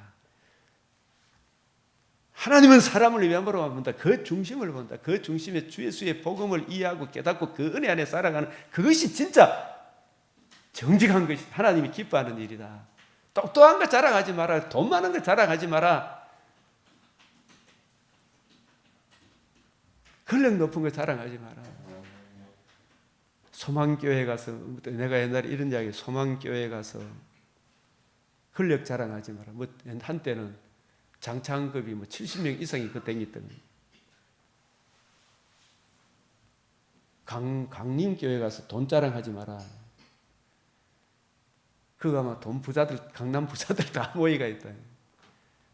S1: 하나님은 사람을 위함으로 본다. 그 중심을 본다. 그 중심에 주 예수의 복음을 이해하고 깨닫고 그 은혜 안에 살아가는 그것이 진짜 정직한 것이 하나님이 기뻐하는 일이다. 똑똑한 거 자랑하지 마라. 돈 많은 거 자랑하지 마라. 권력 높은 거 자랑하지 마라. 소망교회 가서 내가 옛날에 이런 이야기 소망교회 가서 권력 자랑하지 마라. 뭐 한때는 장창급이 뭐 70명 이상이 그 댕겼던 강림교회 가서 돈 자랑하지 마라. 그거 아마 돈 부자들 강남 부자들 다 모이가 있다.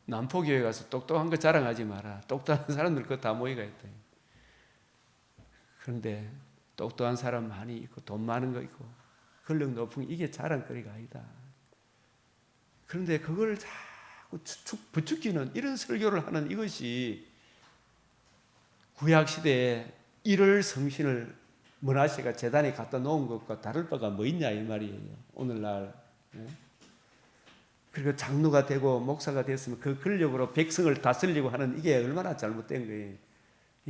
S1: 남포교회 가서 똑똑한 거 자랑하지 마라. 똑똑한 사람들 그거 다 모이가 있다. 그런데 똑똑한 사람 많이 있고 돈 많은 거 있고 권력 높은 이게 자랑거리가 아니다. 그런데 그걸 자꾸 부추기는 이런 설교를 하는 이것이 구약시대에 이를 성신을 문하세가 재단에 갖다 놓은 것과 다를 바가 뭐 있냐 이 말이에요. 오늘날. 그리고 장로가 되고 목사가 됐으면 그 권력으로 백성을 다스리려고 하는 이게 얼마나 잘못된 거예요.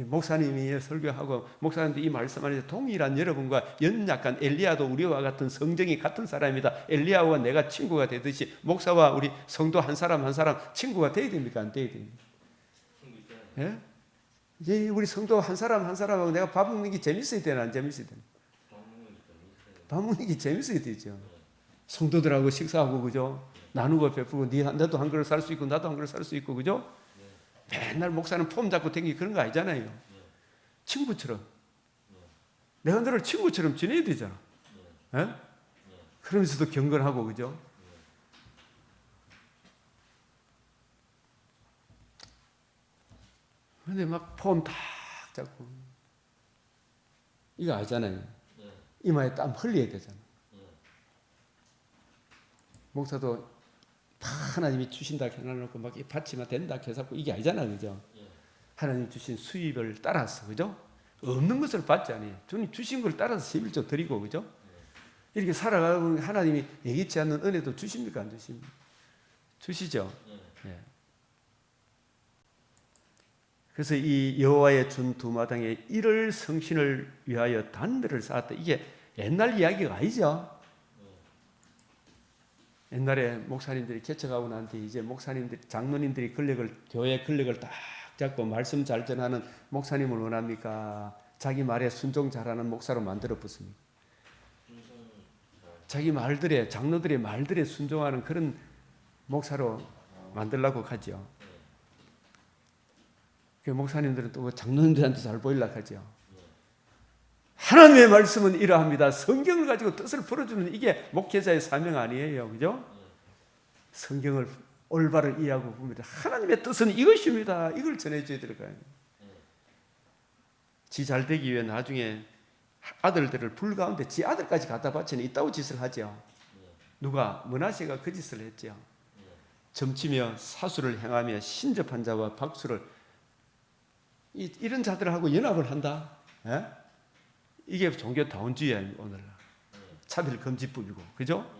S1: 목사님이 설교하고 목사님도 이 말씀 안에서 동일한 여러분과 연약한 엘리야도 우리와 같은 성정이 같은 사람이다. 엘리야와 내가 친구가 되듯이 목사와 우리 성도 한 사람 한 사람 친구가 돼야 됩니까? 안 돼야 됩니까? 예? 이제 우리 성도 한 사람 한 사람하고 내가 밥 먹는 게 재밌어야 되나 안 재밌어야 되나? 밥 먹는 게 재밌어야 되죠. 성도들하고 식사하고 그죠? 나누고 베푸고 나도 한 그릇 살 수 있고 나도 한 그릇 살 수 있고 그죠? 맨날 목사는 폼 잡고 댕기고 그런 거 아니잖아요. 친구처럼. 내가 너를 친구처럼 지내야 되잖아. 예? 그러면서도 경건하고 그죠? 근데 막 폼 탁 잡고 이거 아니잖아요. 이마에 땀 흘려야 되잖아. 목사도 다 하나님이 주신다 해놔놓고 막 받치면 된다 해서 이게 아니잖아, 그죠? 하나님 주신 수입을 따라서, 그죠? 없는 것을 받지 않아요. 주님 주신 걸 따라서 11조 드리고, 그죠? 이렇게 살아가고 하나님이 예기치 않는 은혜도 주십니까, 안 주십니까? 주시죠. 예. 그래서 이 여호와의 준 두 마당에 이를 성신을 위하여 단들을 쌓았다. 이게 옛날 이야기가 아니죠. 옛날에 목사님들이 개척하고 난 뒤 이제 목사님들, 장로님들이 교회 권력을 딱 잡고 말씀 잘 전하는 목사님을 원합니까? 자기 말에 순종 잘하는 목사로 만들어 붙습니까? 자기 말들에, 장로들의 말들에 순종하는 그런 목사로 만들려고 하죠. 그 목사님들은 또 장로님들한테 잘 보이려고 하죠. 하나님의 말씀은 이러합니다. 성경을 가지고 뜻을 풀어주는 이게 목회자의 사명 아니에요. 그죠? 성경을 올바로 이해하고 봅니다. 하나님의 뜻은 이것입니다. 이걸 전해줘야 될 거예요. 지 잘 되기 위해 나중에 아들들을 불 가운데 지 아들까지 갖다 바치는 이따위 짓을 하죠. 누가? 므낫세가 그 짓을 했죠. 점치며 사수를 행하며 신접한 자와 박수를 이런 자들하고 연합을 한다. 예? 이게 종교다원주의야 오늘날. 차별금지법이고, 그죠?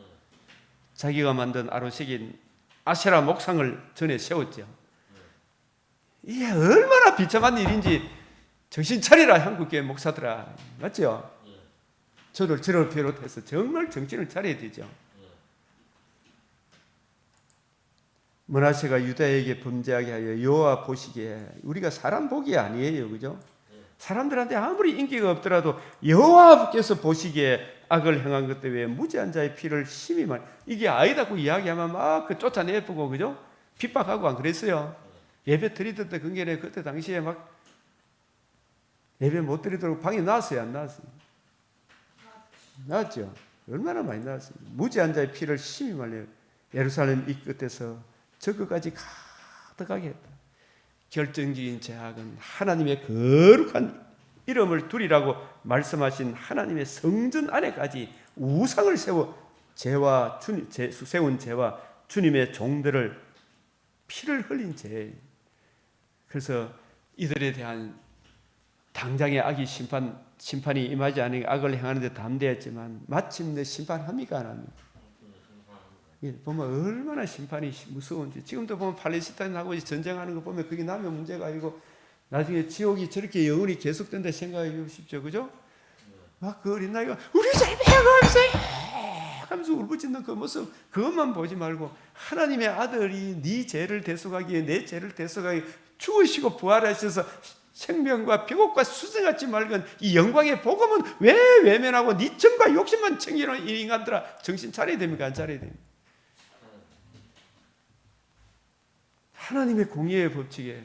S1: 자기가 만든 아로새긴 아세라 목상을 전에 세웠죠. 이게 얼마나 비참한 일인지 정신 차리라 한국교회 목사들아, 맞죠? 저를 비롯해서 정말 정신을 차려야 되죠. 므낫세가 유다에게 범죄하게 하여 여호와 보시기에, 우리가 사람 보기 아니에요, 그죠? 사람들한테 아무리 인기가 없더라도 여호와께서 보시기에 악을 행한 것 때문에 무지한 자의 피를 심히 많이, 이게 아니다고 이야기하면 막 그 쫓아내보고, 그죠? 핍박하고 안 그랬어요? 예배 드리던 때 근결에 그때 당시에 막 예배 못 드리도록 방에 나왔어요, 안 나왔어요? 나왔죠? 얼마나 많이 나왔어요. 무지한 자의 피를 심히 말려요. 예루살렘 이 끝에서 저 끝까지 가득하게 했다. 결정적인 제약은 하나님의 거룩한 이름을 두리라고 말씀하신 하나님의 성전 안에까지 우상을 세워 세운 죄와 주님의 종들을 피를 흘린 죄. 그래서 이들에 대한 당장의 악이 심판이 임하지 않으니 악을 행하는데 담대했지만 마침내 심판합니까, 안 합니까? 보면 얼마나 심판이 무서운지. 지금도 보면 팔레스타인하고 전쟁하는 거 보면 그게 남의 문제가 아니고 나중에 지옥이 저렇게 영원히 계속된다 생각해 보십시오. 그죠? 막 그 어린 나이가 우리 잘 배가 없어요 하면서 울부짖는 그 모습, 그것만 보지 말고 하나님의 아들이 네 죄를 대속하기에, 내 죄를 대속하기에 죽으시고 부활하셔서 생명과 병옥과 수생하지 말건 이 영광의 복음은 왜 외면하고 네 정과 욕심만 챙기는 이 인간들아, 정신 차려야 됩니까, 안 차려야 됩니까? 하나님의 공의의 법칙에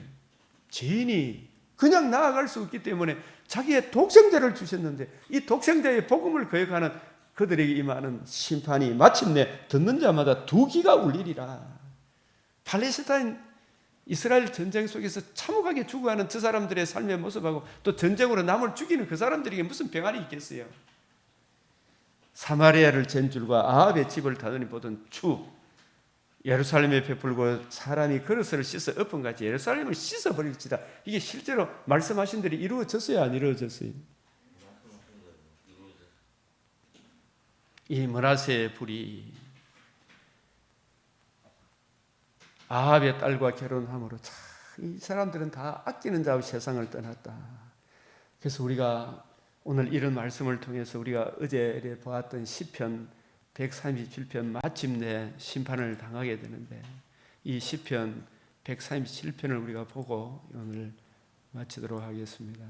S1: 죄인이 그냥 나아갈 수 없기 때문에 자기의 독생자를 주셨는데, 이 독생자의 복음을 거역하는 그들에게 임하는 심판이 마침내 듣는 자마다 두 귀가 울리리라. 팔레스타인 이스라엘 전쟁 속에서 참혹하게 죽어가는 저 사람들의 삶의 모습하고 또 전쟁으로 남을 죽이는 그 사람들에게 무슨 병안이 있겠어요? 사마리아를 잰 줄과 아합의 집을 다더니 보던 추, 예루살렘에 베풀고 사람이 그릇을 씻어 엎은 같이 예루살렘을 씻어버릴지다. 이게 실제로 말씀하신 대로 이루어졌어요, 안 이루어졌어요? 이 므낫세의 불이 아합의 딸과 결혼함으로 참 이 사람들은 다 아끼는 자로 세상을 떠났다. 그래서 우리가 오늘 이런 말씀을 통해서 우리가 어제 보았던 시편 137편 마침내 심판을 당하게 되는데, 이 시편 137편을 우리가 보고 오늘 마치도록 하겠습니다.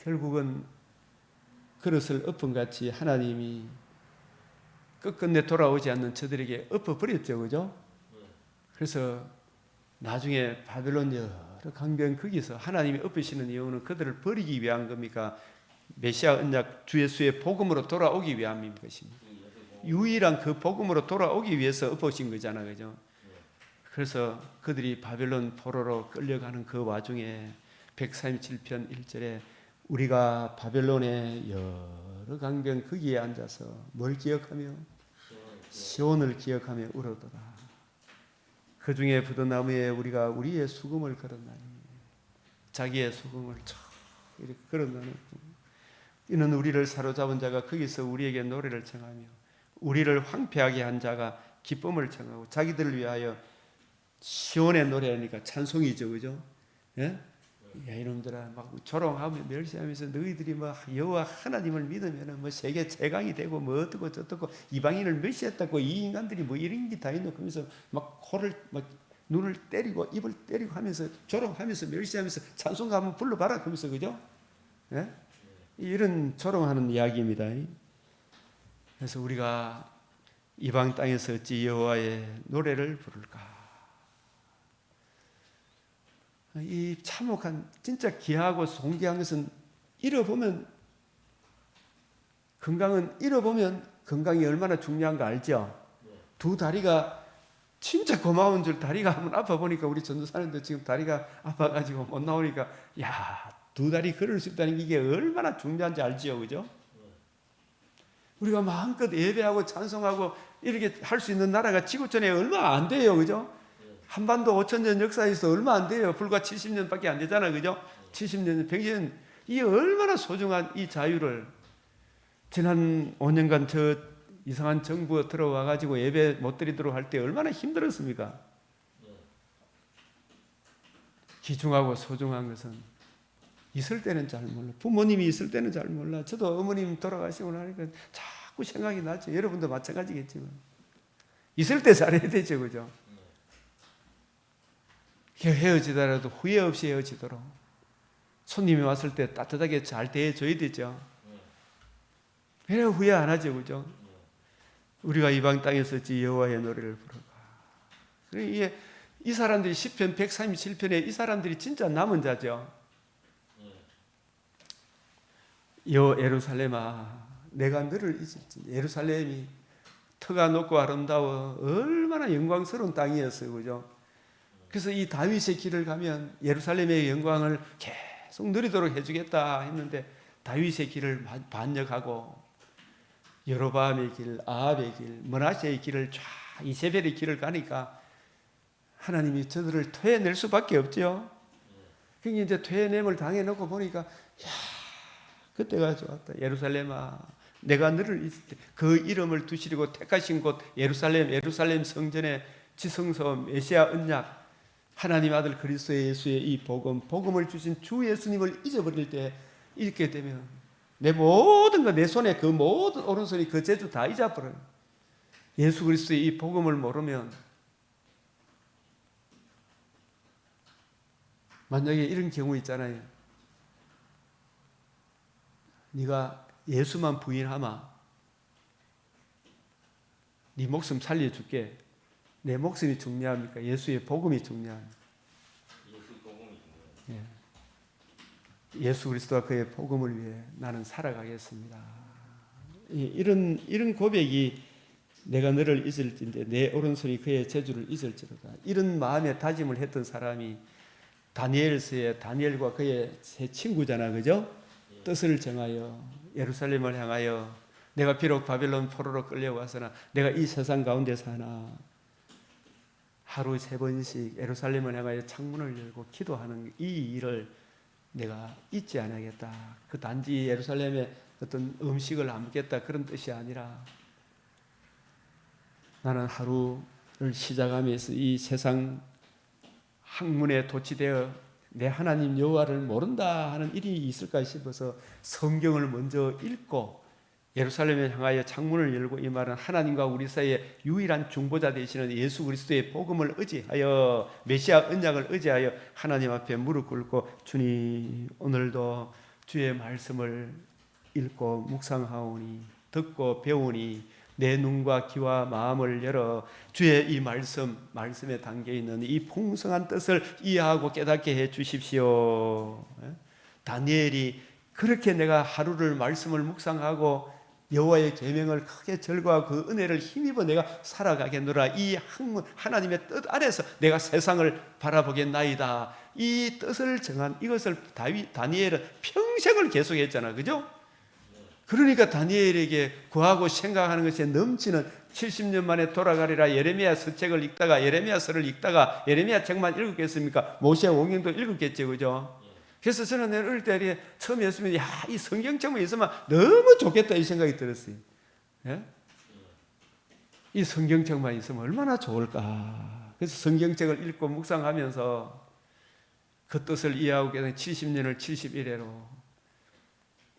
S1: 결국은 그릇을 엎은같이 하나님이 끝끝내 돌아오지 않는 저들에게 엎어버렸죠. 그죠? 그래서 나중에 바벨론 여러 강변 거기서 하나님이 엎으시는 이유는 그들을 버리기 위한 겁니까? 메시아 언약 주 예수의 복음으로 돌아오기 위함인 것입니다. 유일한 그 복음으로 돌아오기 위해서 엎으신 거잖아. 그죠? 그래서 그들이 바벨론 포로로 끌려가는 그 와중에 137편 1절에 우리가 바벨론의 여러 강변 거기에 앉아서 뭘 기억하며? 시온을 기억하며 울어도라. 그 중에 부드나무에 우리가 우리의 수금을 걸었나니, 자기의 수금을 이렇게 걸어놓는, 이는 우리를 사로잡은 자가 거기서 우리에게 노래를 청하며 우리를 황폐하게 한 자가 기쁨을 청하고, 자기들을 위하여 시온의 노래하니까 찬송이죠. 그죠? 예? 야, 이놈들아, 막 조롱하며 멸시하면서 너희들이 뭐 여호와 하나님을 믿으면 뭐 세계 최강이 되고 뭐 어떻고 저떻고 이방인을 멸시했다고, 이 인간들이 뭐 이런 게 다 있노 하면서 막 코를 막 눈을 때리고 입을 때리고 하면서 조롱하면서 멸시하면서 찬송가 한번 불러봐라 하면서, 그죠? 예? 이런 조롱하는 이야기입니다. 그래서 우리가 이방 땅에서 어찌 여호와의 노래를 부를까? 이 참혹한, 진짜 귀하고 존귀한 것은 잃어보면, 건강이 얼마나 중요한 거 알죠? 두 다리가 진짜 고마운 줄, 다리가 한번 아파 보니까 우리 전도사님도 지금 다리가 아파가지고 못 나오니까, 야, 두 다리 걸을 수 있다는 게 이게 얼마나 중요한지 알지요. 그죠? 우리가 마음껏 예배하고 찬송하고 이렇게 할 수 있는 나라가 지구촌에 얼마 안 돼요. 그죠? 한반도 5,000년 역사에서 얼마 안 돼요. 불과 70년밖에 안 되잖아. 그죠? 70년, 100년. 이 얼마나 소중한 이 자유를, 지난 5년간 저 이상한 정부가 들어와가지고 예배 못 드리도록 할 때 얼마나 힘들었습니까? 귀중하고 소중한 것은 있을 때는 잘 몰라. 부모님이 있을 때는 잘 몰라. 저도 어머님 돌아가시고 나니까 자꾸 생각이 나죠. 여러분도 마찬가지겠지만. 있을 때 잘해야 되죠. 그죠? 헤어지더라도 후회 없이 헤어지도록, 손님이 왔을 때 따뜻하게 잘 대해줘야 되죠. 왜 후회 안 하죠. 그죠? 우리가 이방 땅에서 여호와의 노래를 부르가. 이 사람들이 시편 137편에 이 사람들이 진짜 남은 자죠. 여 예루살렘아, 내가 너를 잊을지. 예루살렘이 터가 높고 아름다워 얼마나 영광스러운 땅이었어요. 그죠? 그래서 이 다윗의 길을 가면 예루살렘의 영광을 계속 누리도록 해주겠다 했는데, 다윗의 길을 반역하고 여로보암의 길, 아합의 길, 므낫세의 길을 이세벨의 길을 가니까 하나님이 저들을 토해낼 수밖에 없죠. 그러니까 이제 토해냄을 당해놓고 보니까, 야, 그때가 좋았다. 예루살렘아, 내가 너를 잊을 때 그 이름을 두시리고 택하신 곳 예루살렘 성전의 지성소 메시아 언약, 하나님 아들 그리스도 예수의 이 복음을 주신 주 예수님을 잊어버릴 때, 이렇게 되면 내 모든 거, 내 손에 그 모든 오른손이 그 재주 다 잊어버려요. 예수 그리스도의 이 복음을 모르면, 만약에 이런 경우 있잖아요. 네가 예수만 부인하마 네 목숨 살려줄게. 내 목숨이 중요합니까? 예수의 복음이 중요합니까? 예수 그리스도와 그의 복음을 위해 나는 살아가겠습니다. 이런 고백이, 내가 너를 잊을진데 내 오른손이 그의 재주를 잊을지로다. 이런 마음의 다짐을 했던 사람이 다니엘서의 다니엘과 그의 세 친구잖아. 그죠? 뜻을 정하여 예루살렘을 향하여, 내가 비록 바벨론 포로로 끌려와서나 내가 이 세상 가운데 사나 하루 3번씩 예루살렘을 향하여 창문을 열고 기도하는 이 일을 내가 잊지 않겠다. 그 단지 예루살렘의 어떤 음식을 안 먹겠다 그런 뜻이 아니라, 나는 하루를 시작하면서 이 세상 학문에 도취되어 내 하나님 여호와를 모른다 하는 일이 있을까 싶어서 성경을 먼저 읽고 예루살렘을 향하여 창문을 열고 이 말은 하나님과 우리 사이에 유일한 중보자 되시는 예수 그리스도의 복음을 의지하여 메시아 언약을 의지하여 하나님 앞에 무릎 꿇고 주님 오늘도 주의 말씀을 읽고 묵상하오니 듣고 배우니 내 눈과 귀와 마음을 열어 주의 이 말씀에 담겨 있는 이 풍성한 뜻을 이해하고 깨닫게 해 주십시오. 다니엘이 그렇게 내가 하루를 말씀을 묵상하고 여호와의 계명을 크게 절거하고 그 은혜를 힘입어 내가 살아가겠노라. 이 학문 하나님의 뜻 안에서 내가 세상을 바라보겠나이다. 이 뜻을 정한 이것을 다니엘은 평생을 계속했잖아, 그죠? 그러니까 다니엘에게 구하고 생각하는 것에 넘치는 70년 만에 돌아가리라 예레미야 서책을 읽다가 예레미야서를 읽다가 예레미야 책만 읽었겠습니까? 모세 오경도 읽었겠죠, 그죠? 그래서 저는 내 어릴 때 처음에 했으면 이 성경책만 있으면 너무 좋겠다 이 생각이 들었어요. 예? 이 성경책만 있으면 얼마나 좋을까. 그래서 성경책을 읽고 묵상하면서 그 뜻을 이해하고 계속 70년을 71회로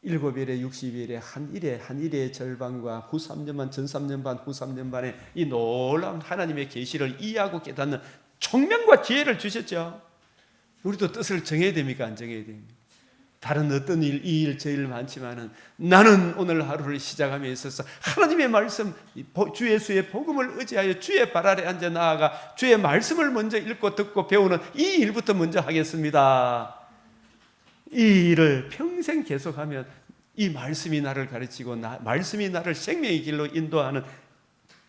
S1: 7일에 60일에 한 일의 절반과 후 3년 반, 전 3년 반, 후 3년 반에 이 놀라운 하나님의 계시를 이해하고 깨닫는 총명과 지혜를 주셨죠. 우리도 뜻을 정해야 됩니까? 안 정해야 됩니까? 다른 어떤 일, 이 일, 저 일 많지만은 나는 오늘 하루를 시작함에 있어서 하나님의 말씀, 주 예수의 복음을 의지하여 주의 발 아래 앉아 나아가 주의 말씀을 먼저 읽고 듣고 배우는 이 일부터 먼저 하겠습니다. 이 일을 평생 계속하면 이 말씀이 나를 가르치고 말씀이 나를 생명의 길로 인도하는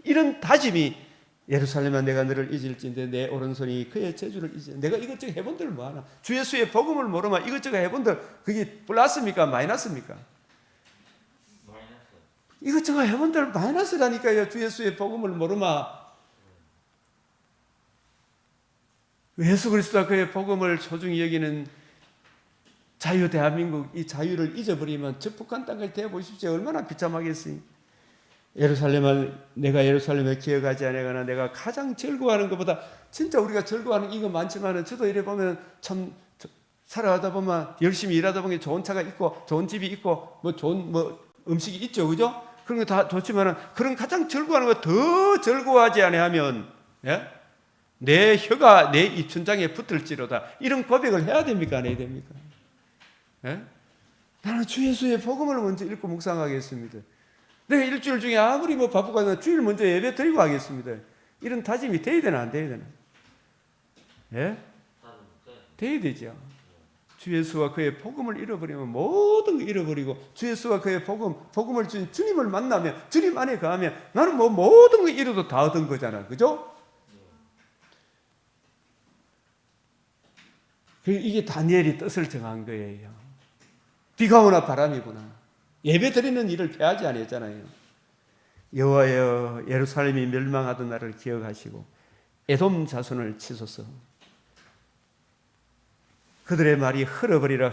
S1: 이런 다짐이 예루살렘아 내가 너를 잊을진데 내 오른손이 그의 저주를 잊을 내가 이것저것 해본들 뭐하나 주 예수의 복음을 모르면 이것저것 해본들 그게 플러스입니까 마이너스입니까? 이것저것 해본들 마이너스라니까요. 주 예수의 복음을 모르면 예수 그리스도와 그의 복음을 소중히 여기는 자유 대한민국 이 자유를 잊어버리면 저 북한 땅까지 대보십시오. 얼마나 비참하겠어요. 내가 예루살렘을 기억하지 않거나 내가 가장 즐거워하는 것보다 진짜 우리가 즐거워하는 이거 많지만은 저도 이래 보면 참 살아가다 보면 열심히 일하다 보면 좋은 차가 있고 좋은 집이 있고 뭐 좋은 음식이 있죠, 그죠? 그런 거 다 좋지만은 그런 가장 즐거워하는 거 더 즐거워하지 아니하면 예? 내 혀가 내 입천장에 붙을지로다 이런 고백을 해야 됩니까, 안 해야 됩니까? 예? 나는 주 예수의 복음을 먼저 읽고 묵상하겠습니다. 내가 일주일 중에 아무리 바쁘고 주일 먼저 예배 드리고 하겠습니다. 이런 다짐이 돼야 되나 안 돼야 되나? 예? 돼야 되죠. 주 예수와 그의 복음을 잃어버리면 모든 걸 잃어버리고 주 예수와 그의 복음을 준 주님을 만나면 주님 안에 거하면 나는 모든 걸 잃어도 다 얻은 거잖아. 그죠? 이게 다니엘이 뜻을 정한 거예요. 비가 오나 바람이구나. 예배 드리는 일을 폐하지 않았잖아요. 여호와여 예루살렘이 멸망하던 날을 기억하시고 에돔 자손을 치소서. 그들의 말이 흘러버리라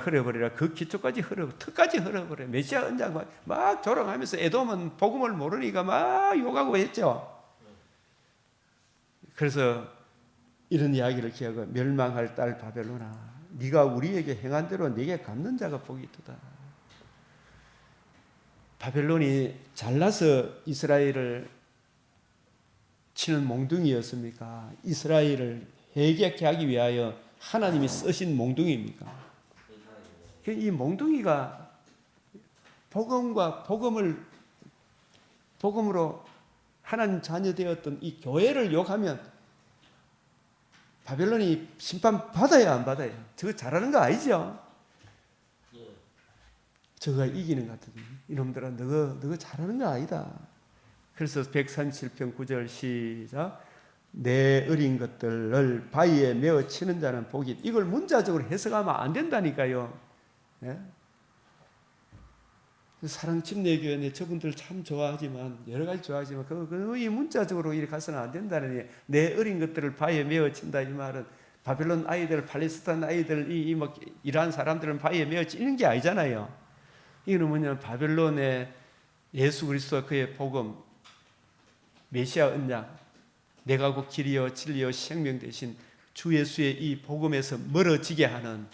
S1: 그 기초까지 턱까지 흘러버려. 메시아 언약 막 조롱하면서 에돔은 복음을 모르니까 막 욕하고 했죠. 그래서 이런 이야기를 기억하고 멸망할 딸 바벨론아 네가 우리에게 행한 대로 네게 갚는 자가 복이 있도다. 바벨론이 잘나서 이스라엘을 치는 몽둥이였습니까? 이스라엘을 회개케 하기 위하여 하나님이 쓰신 몽둥이입니까? 이 몽둥이가 복음과 복음으로 하나님 자녀 되었던 이 교회를 욕하면 바벨론이 심판 받아야 안 받아요? 저거 잘하는 거 아니죠? 저가 이기는 것 같은데 이놈들아 너가 잘하는 거 아니다. 그래서 137편 9절 시작 내 어린 것들을 바위에 메어 치는 자는 복이 이걸 문자적으로 해석하면 안 된다니까요. 예? 사랑침례교회 저분들 참 좋아하지만 여러 가지 좋아하지만 이 문자적으로 이렇게 가서는 안 된다는 얘기예요. 내 어린 것들을 바위에 메어 친다 이 말은 바벨론 아이들 팔레스타인 아이들 이러한 사람들은 바위에 메어 치는 게 아니잖아요. 이거는 뭐냐면 바벨론의 예수 그리스도와 그의 복음 메시아 언약 내가 곧 길이요 진리요 생명 되신 주 예수의 이 복음에서 멀어지게 하는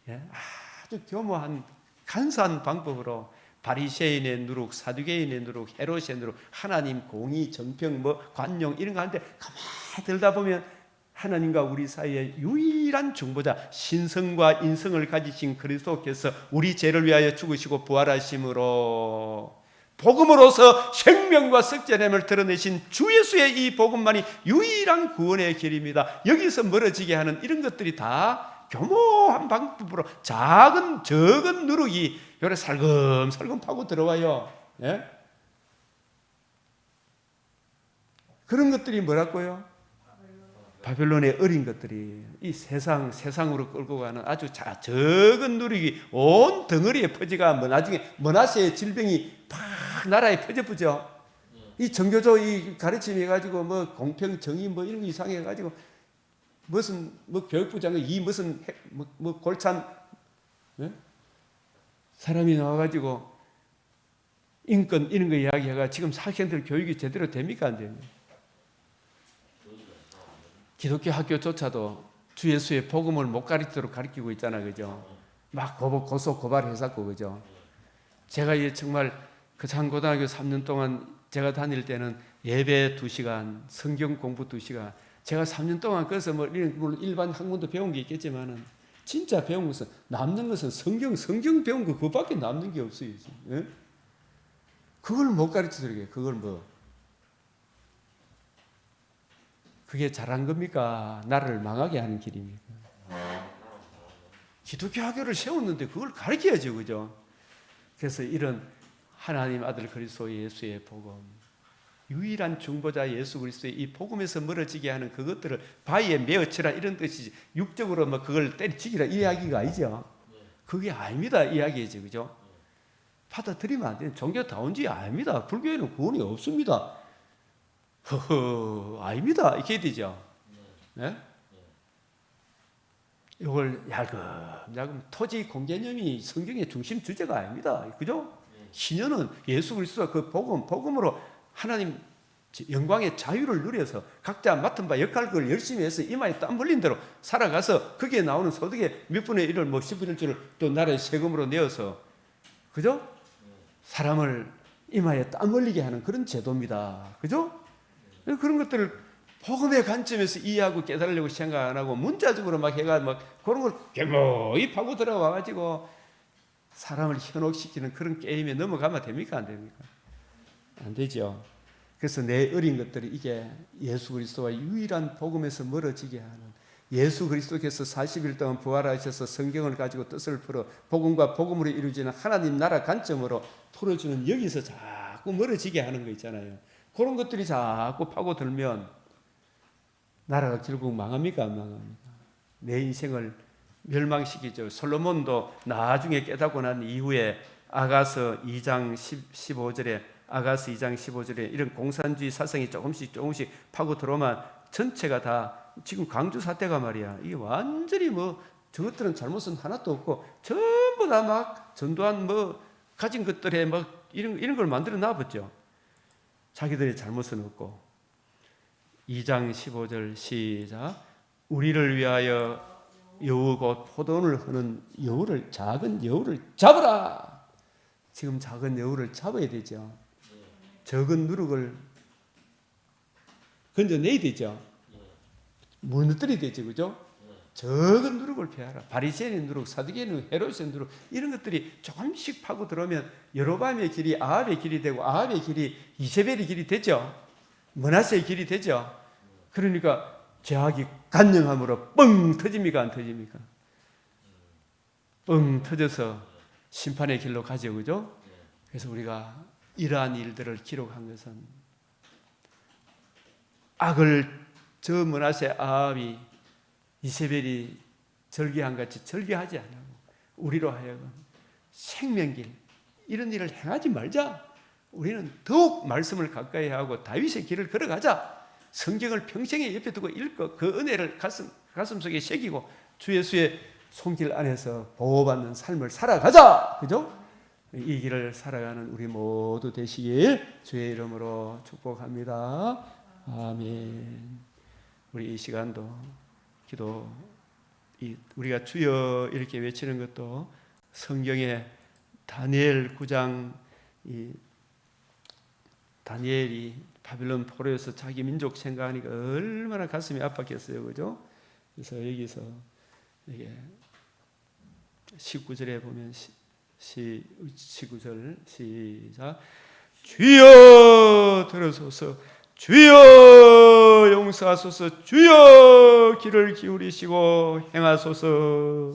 S1: 아주 교모한 간사한 방법으로 바리새인의 누룩, 사두개인의 누룩, 헤롯의 누룩, 하나님 공의, 정평, 관용 이런 거 하는데 가만히 들다 보면 하나님과 우리 사이에 유일한 중보자, 신성과 인성을 가지신 그리스도께서 우리 죄를 위하여 죽으시고 부활하심으로 복음으로서 생명과 썩전함을 드러내신 주 예수의 이 복음만이 유일한 구원의 길입니다. 여기서 멀어지게 하는 이런 것들이 다 교모한 방법으로 적은 누룩이 요래 살금살금 파고 들어와요. 예? 그런 것들이 뭐라고요? 바벨론의 어린 것들이 이 세상으로 끌고 가는 아주 적은 누룩이 온 덩어리에 퍼지가 나중에 머나세의 질병이 팍 나라에 퍼져보죠. 이 정교조 이 가르침이 해가지고 공평 정의 이런 거 이상해가지고 무슨 교육부 장관 이 무슨 골찬 사람이 나와가지고 인권 이런 거 이야기해가 지금 학생들 교육이 제대로 됩니까 안 됩니까? 기독교 학교조차도 주 예수의 복음을 못 가르치도록 가르치고 있잖아, 그죠? 막 고소 고발했었고, 그죠? 제가 정말 그 장고등학교 3년 동안 제가 다닐 때는 예배 2시간, 성경 공부 2시간, 제가 3년 동안 그래서 일반 학문도 배운 게 있겠지만은 진짜 배운 것은 남는 것은 성경 배운 거 그밖에 남는 게 없어요. 예? 그걸 못 가르치더라고요. 그걸 그게 잘한 겁니까? 나라를 망하게 하는 길입니까? 기독교 학교를 세웠는데 그걸 가르쳐야죠, 그죠? 그래서 이런 하나님 아들 그리스도 예수의 복음, 유일한 중보자 예수 그리스도의 이 복음에서 멀어지게 하는 그것들을 바위에 메어치라 이런 뜻이지 육적으로 그걸 때리치기라 이야기가 아니죠. 그게 아닙니다, 이야기죠, 그죠? 받아들이면 안 돼요. 종교다운지 아닙니다. 불교에는 구원이 없습니다. 아닙니다. 이렇게 되죠. 네? 이걸 야금 토지 공개념이 성경의 중심 주제가 아닙니다. 그죠? 신여는 예수 그리스도가 그 복음으로 하나님 영광의 자유를 누려서 각자 맡은 바 역할을 열심히 해서 이마에 땀 흘린 대로 살아가서 거기에 나오는 소득의 몇 분의 1을 10분의 1을 또 나라의 세금으로 내어서 그죠? 사람을 이마에 땀 흘리게 하는 그런 제도입니다. 그죠? 그런 것들을 복음의 관점에서 이해하고 깨달으려고 생각 안 하고 문자적으로 해가 그런 걸 개모이 파고 들어와가지고 사람을 현혹시키는 그런 게임에 넘어가면 됩니까? 안 됩니까? 안 되죠. 그래서 내 어린 것들이 이게 예수 그리스도와 유일한 복음에서 멀어지게 하는 예수 그리스도께서 40일 동안 부활하셔서 성경을 가지고 뜻을 풀어 복음과 복음으로 이루어지는 하나님 나라 관점으로 풀어주는 여기서 자꾸 멀어지게 하는 거 있잖아요. 그런 것들이 자꾸 파고들면 나라가 결국 망합니까? 안 망합니까? 내 인생을 멸망시키죠. 솔로몬도 나중에 깨닫고 난 이후에 아가서 2장 15절에 아가서 2장 15절에 이런 공산주의 사상이 조금씩 파고 들어오면 전체가 다 지금 광주 사태가 말이야. 이게 완전히 저것들은 잘못은 하나도 없고 전부 다 전두환 가진 것들에 이런 걸 만들어 놔봤죠. 자기들의 잘못은 없고. 2장 15절 시작. 우리를 위하여 여우 곧 포도원을 흐는 여우를 작은 여우를 잡으라. 지금 작은 여우를 잡아야 되죠. 적은 누룩을 건져내야 되죠. 무너뜨려야 되죠, 그죠? 적은 누룩을 피하라. 바리새인의 누룩, 사두개인의 누룩, 헤롯의 누룩 이런 것들이 조금씩 파고 들어오면 여로보암의 길이 아합의 길이 되고 아합의 길이 이세벨의 길이 되죠. 므낫세의 길이 되죠. 그러니까 죄악이 간영함으로 뻥 터집니까? 안 터집니까? 뻥 터져서 심판의 길로 가죠, 그죠? 그래서 우리가 이러한 일들을 기록한 것은 악을 저 므낫세 아합이 이세벨이 절개한 같이 절개하지 않고 우리로 하여금 생명길 이런 일을 행하지 말자. 우리는 더욱 말씀을 가까이 하고 다윗의 길을 걸어가자. 성경을 평생에 옆에 두고 읽고 그 은혜를 가슴 속에 새기고 주 예수의 손길 안에서 보호받는 삶을 살아가자. 그죠? 이 길을 살아가는 우리 모두 되시길 주의 이름으로 축복합니다. 아멘. 우리 이 시간도 기도, 우리가 주여 이렇게 외치는 것도 성경에 다니엘 9장 다니엘이 바빌론 포로에서 자기 민족 생각하니까 얼마나 가슴이 아팠겠어요, 그죠? 그래서 여기서 이게 19절에 보면 19절 시작. 주여 들으소서, 주여 용서하소서, 주여 귀를 기울이시고 행하소서.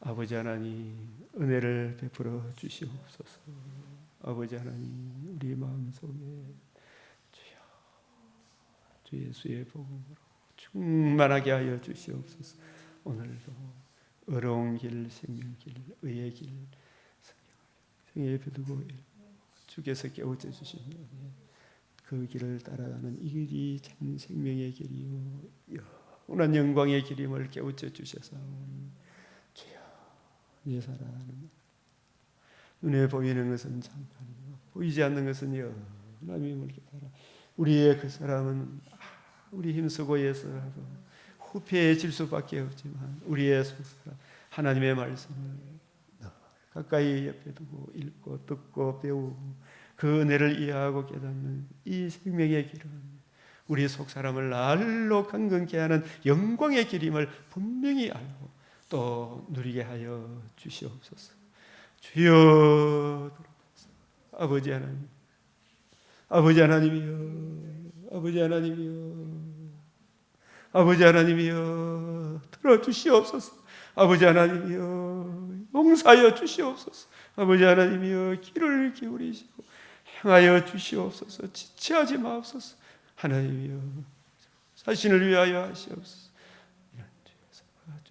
S1: 아버지 하나님 은혜를 베풀어 주시옵소서. 아버지 하나님 우리 마음속에 주 예수의 복음으로 충만하게 하여 주시옵소서. 오늘도 어려운 길, 생명길, 의의 길, 성경에 베두고 주께서 깨우쳐 주시면 그 길을 따라가는 이 길이 참 생명의 길이요 영원한 영광의 길임을 깨우쳐 주셔서 주여 내 사랑하는 눈에 보이는 것은 잠깐이요 보이지 않는 것은 영원함임을 깨달아 우리의 그 사람은 우리 힘쓰고 애써하고 후패해질 수밖에 없지만 우리의 속사람 하나님의 말씀을 가까이 옆에 두고 읽고 듣고 배우고 그 은혜를 이해하고 깨닫는 이 생명의 길은 우리 속사람을 날로 강건케 하는 영광의 길임을 분명히 알고 또 누리게 하여 주시옵소서. 주여 아버지 하나님, 아버지 하나님이여, 아버지 하나님이여, 아버지 하나님이여 들어주시옵소서. 아버지 하나님이여 용서하여 주시옵소서. 아버지 하나님이여 귀를 기울이시고 행하여 주시옵소서. 지체하지 마옵소서. 하나님이여 자신을 위하여 하시옵소서.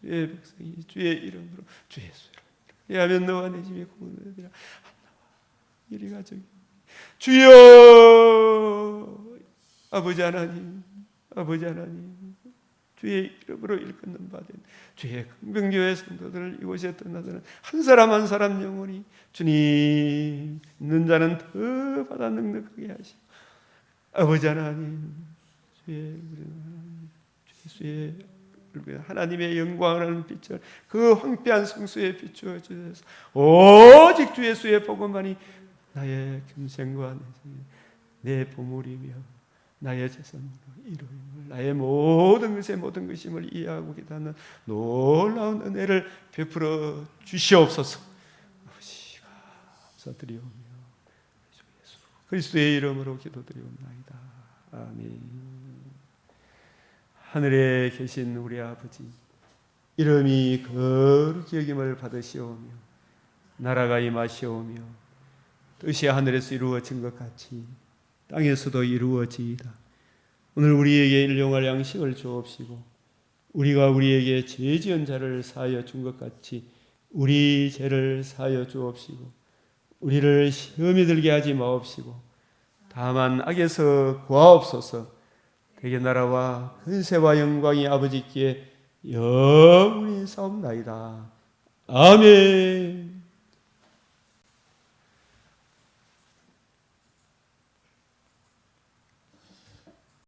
S1: 주의 백성이 주의 이름으로 주 예수를 예하면 너와 내 집에 구원되리라. 이리 가정이 주여 아버지 하나님, 아버지 하나님 주의 이름으로 일컫는 바된 주의 긍정교회 성도들을 이곳에 떠나서는 한 사람 한 사람 영혼이 주님 있는 자는 더 받아 넉넉하게 하시고 아버지 하나님 주의 하나님의 영광을 빛을 그 황폐한 성수에 비추어 주셔서 오직 주 예수의 복음만이 나의 금생과 내 보물이며 나의 재산으로 이루임을 나의 모든 것의 모든 것임을 이해하고 깨닫는 놀라운 은혜를 베풀어 주시옵소서. 아버지 감사드리오며 주 예수 그리스도의 이름으로 기도드리옵나이다. 아멘. 하늘에 계신 우리 아버지 이름이 거룩히 여김을 받으시오며 나라가 임하시오며 뜻이 하늘에서 이루어진 것 같이 땅에서도 이루어지이다. 오늘 우리에게 일용할 양식을 주옵시고 우리가 우리에게 죄 지은 자를 사하여 준 것 같이 우리 죄를 사하여 주옵시고 우리를 시험에 들게 하지 마옵시고 다만 악에서 구하옵소서. 대개 나라와 근세와 영광이 아버지께 영원히 사옵나이다. 아멘.